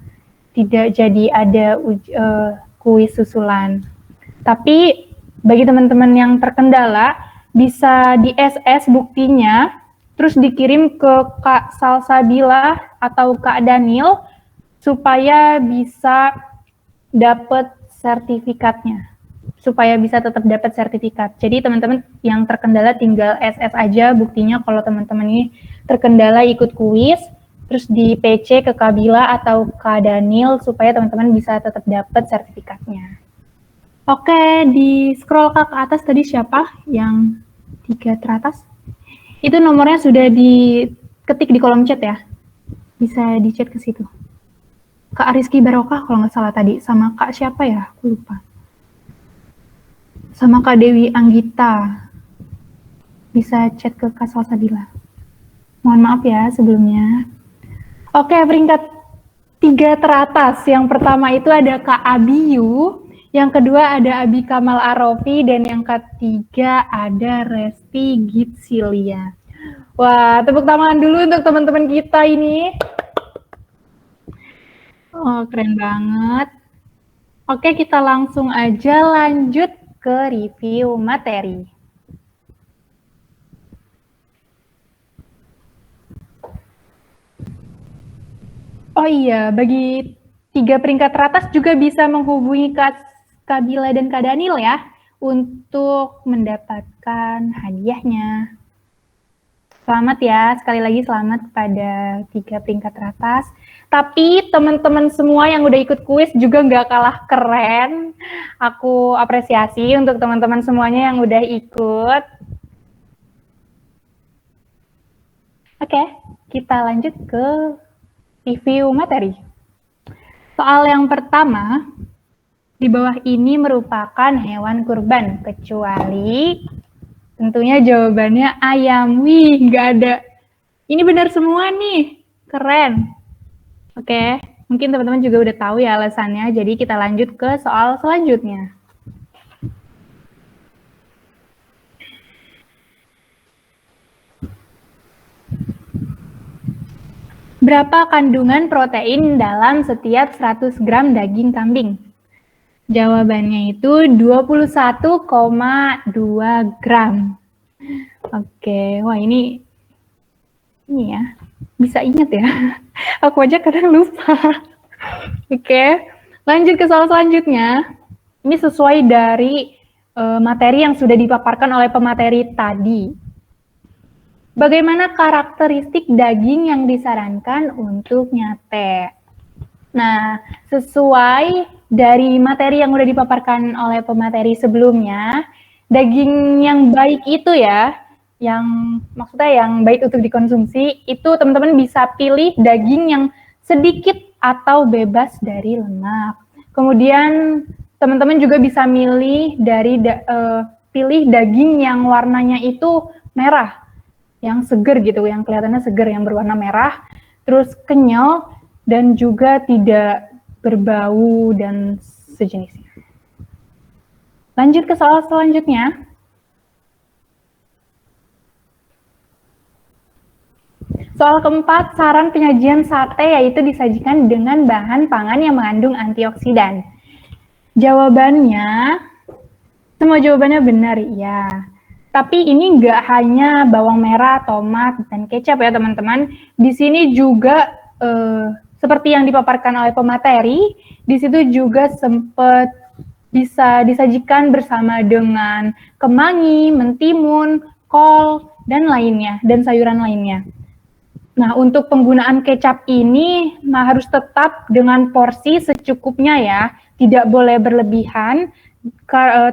tidak jadi ada kuis susulan. Tapi bagi teman-teman yang terkendala, bisa di SS buktinya, terus dikirim ke Kak Salsabila atau Kak Daniel, supaya bisa dapat sertifikatnya. Supaya bisa tetap dapat sertifikat. Jadi teman-teman yang terkendala tinggal SS aja buktinya kalau teman-teman ini terkendala ikut kuis, terus di PC ke Kabila atau Kak Daniel supaya teman-teman bisa tetap dapat sertifikatnya. Oke, di scroll ke atas tadi siapa yang 3 teratas? Itu nomornya sudah diketik di kolom chat ya. Bisa di chat ke situ. Kak Rizky Barokah kalau nggak salah tadi, sama Kak siapa ya? Aku lupa. Sama Kak Dewi Anggita. Bisa chat ke Kak Salsabila. Mohon maaf ya sebelumnya. Oke, peringkat 3 teratas. Yang pertama itu ada Kak Abiyu, yang kedua ada Abi Kamal Arofi, dan yang ketiga ada Resti Gitsilia. Wah, tepuk tangan dulu untuk teman-teman kita ini. Oh, keren banget. Oke, kita langsung aja lanjut ke review materi. Oh iya, bagi 3 peringkat teratas juga bisa menghubungi Kak Kabila dan Kak Daniel ya, untuk mendapatkan hadiahnya. Selamat ya, sekali lagi selamat pada 3 peringkat teratas. Tapi teman-teman semua yang udah ikut kuis juga nggak kalah keren. Aku apresiasi untuk teman-teman semuanya yang udah ikut. Oke, kita lanjut ke review materi. Soal yang pertama, di bawah ini merupakan hewan kurban, kecuali tentunya jawabannya ayam. Wih, nggak ada. Ini benar semua nih, keren. Oke, mungkin teman-teman juga udah tahu ya alasannya, jadi kita lanjut ke soal selanjutnya. Berapa kandungan protein dalam setiap 100 gram daging kambing? Jawabannya itu 21,2 gram. Oke, wah ini ya, bisa ingat ya. Aku aja kadang lupa. Oke, lanjut ke soal selanjutnya. Ini sesuai dari materi yang sudah dipaparkan oleh pemateri tadi. Bagaimana karakteristik daging yang disarankan untuk nyate? Nah, sesuai dari materi yang udah dipaparkan oleh pemateri sebelumnya, daging yang baik itu ya, yang maksudnya yang baik untuk dikonsumsi, itu teman-teman bisa pilih daging yang sedikit atau bebas dari lemak. Kemudian teman-teman juga bisa pilih daging yang warnanya itu merah, yang seger gitu, yang kelihatannya seger, yang berwarna merah, terus kenyal, dan juga tidak berbau dan sejenisnya. Lanjut ke soal selanjutnya. Soal keempat, saran penyajian sate yaitu disajikan dengan bahan pangan yang mengandung antioksidan. Jawabannya, semua jawabannya benar ya. Tapi ini nggak hanya bawang merah, tomat, dan kecap ya teman-teman. Di sini juga seperti yang dipaparkan oleh pemateri, di situ juga sempat bisa disajikan bersama dengan kemangi, mentimun, kol, dan lainnya, dan sayuran lainnya. Nah, untuk penggunaan kecap ini harus tetap dengan porsi secukupnya ya, tidak boleh berlebihan,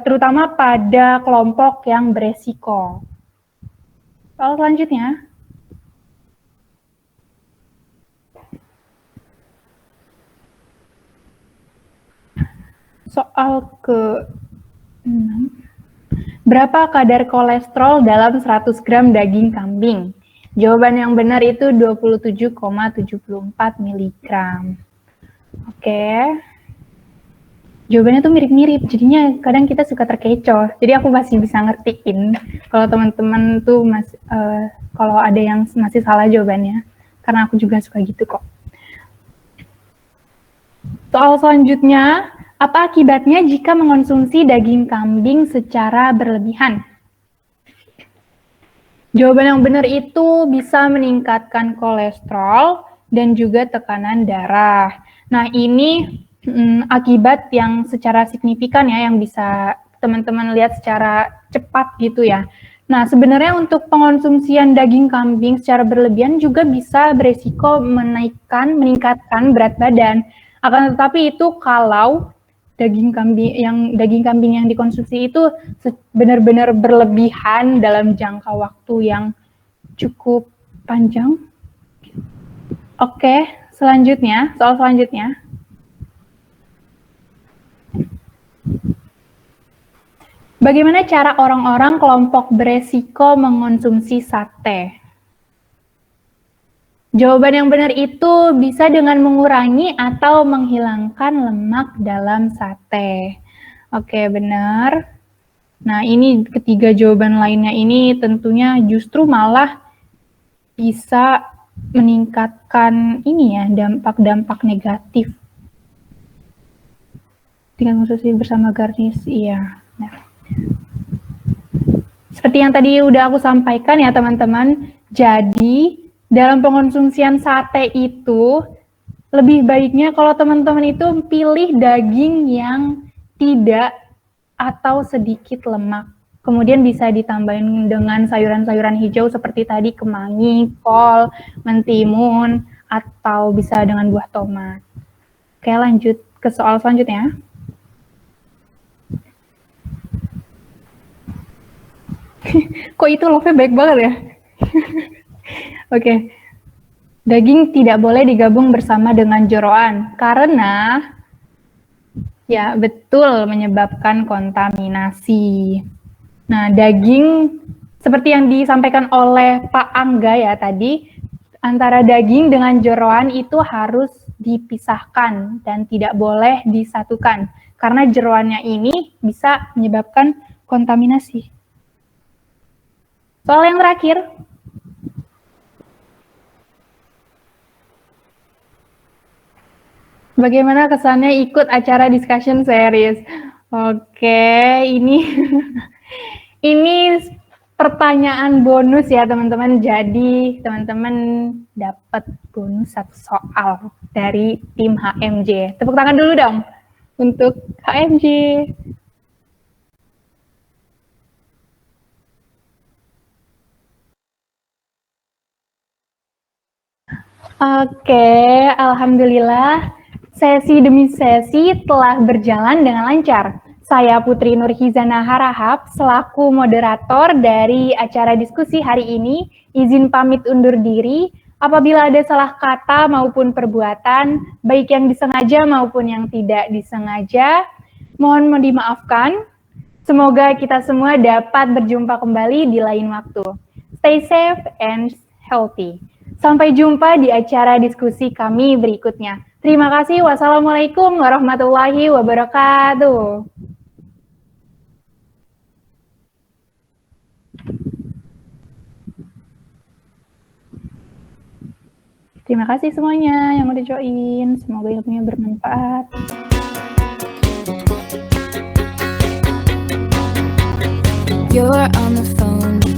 terutama pada kelompok yang beresiko. Soal selanjutnya. Soal ke-6. Berapa kadar kolesterol dalam 100 gram daging kambing? Jawaban yang benar itu 27,74 mg. Oke. Jawabannya tuh mirip-mirip, jadinya kadang kita suka terkecoh. Jadi aku masih bisa ngertiin kalau teman-teman tuh kalau ada yang masih salah jawabannya. Karena aku juga suka gitu kok. Soal selanjutnya, apa akibatnya jika mengonsumsi daging kambing secara berlebihan? Jawaban yang benar itu bisa meningkatkan kolesterol dan juga tekanan darah. Nah, ini akibat yang secara signifikan ya, yang bisa teman-teman lihat secara cepat gitu ya. Nah, sebenarnya untuk pengonsumsian daging kambing secara berlebihan juga bisa beresiko meningkatkan berat badan. Akan tetapi itu kalau daging kambing yang dikonsumsi itu benar-benar berlebihan dalam jangka waktu yang cukup panjang. Oke, selanjutnya, soal selanjutnya. Bagaimana cara orang-orang kelompok beresiko mengonsumsi sate? Jawaban yang benar itu bisa dengan mengurangi atau menghilangkan lemak dalam sate. Oke, benar. Nah, ini ketiga jawaban lainnya ini tentunya justru malah bisa meningkatkan ini ya, dampak-dampak negatif. Dengan konsumsi bersama garnis, iya. Nah. Seperti yang tadi udah aku sampaikan ya teman-teman, jadi dalam pengonsumsian sate itu, lebih baiknya kalau teman-teman itu pilih daging yang tidak atau sedikit lemak. Kemudian bisa ditambahin dengan sayuran-sayuran hijau seperti tadi kemangi, kol, mentimun, atau bisa dengan buah tomat. Oke, lanjut ke soal selanjutnya. Kok itu love-nya baik banget ya? Oke. Daging tidak boleh digabung bersama dengan jeroan karena ya betul menyebabkan kontaminasi. Nah, daging seperti yang disampaikan oleh Pak Angga ya tadi, antara daging dengan jeroan itu harus dipisahkan dan tidak boleh disatukan karena jeroannya ini bisa menyebabkan kontaminasi. Soal yang terakhir. Bagaimana kesannya ikut acara discussion series? Oke, ini pertanyaan bonus ya teman-teman. Jadi teman-teman dapat bonus 1 soal dari tim HMJ. Tepuk tangan dulu dong untuk HMJ. Oke, alhamdulillah. Sesi demi sesi telah berjalan dengan lancar. Saya Putri Nurhizana Harahap, selaku moderator dari acara diskusi hari ini, izin pamit undur diri. Apabila ada salah kata maupun perbuatan, baik yang disengaja maupun yang tidak disengaja, mohon dimaafkan. Semoga kita semua dapat berjumpa kembali di lain waktu. Stay safe and healthy. Sampai jumpa di acara diskusi kami berikutnya. Terima kasih. Wassalamualaikum warahmatullahi wabarakatuh. Terima kasih semuanya yang udah join. Semoga ilmunya bermanfaat. You're on the phone.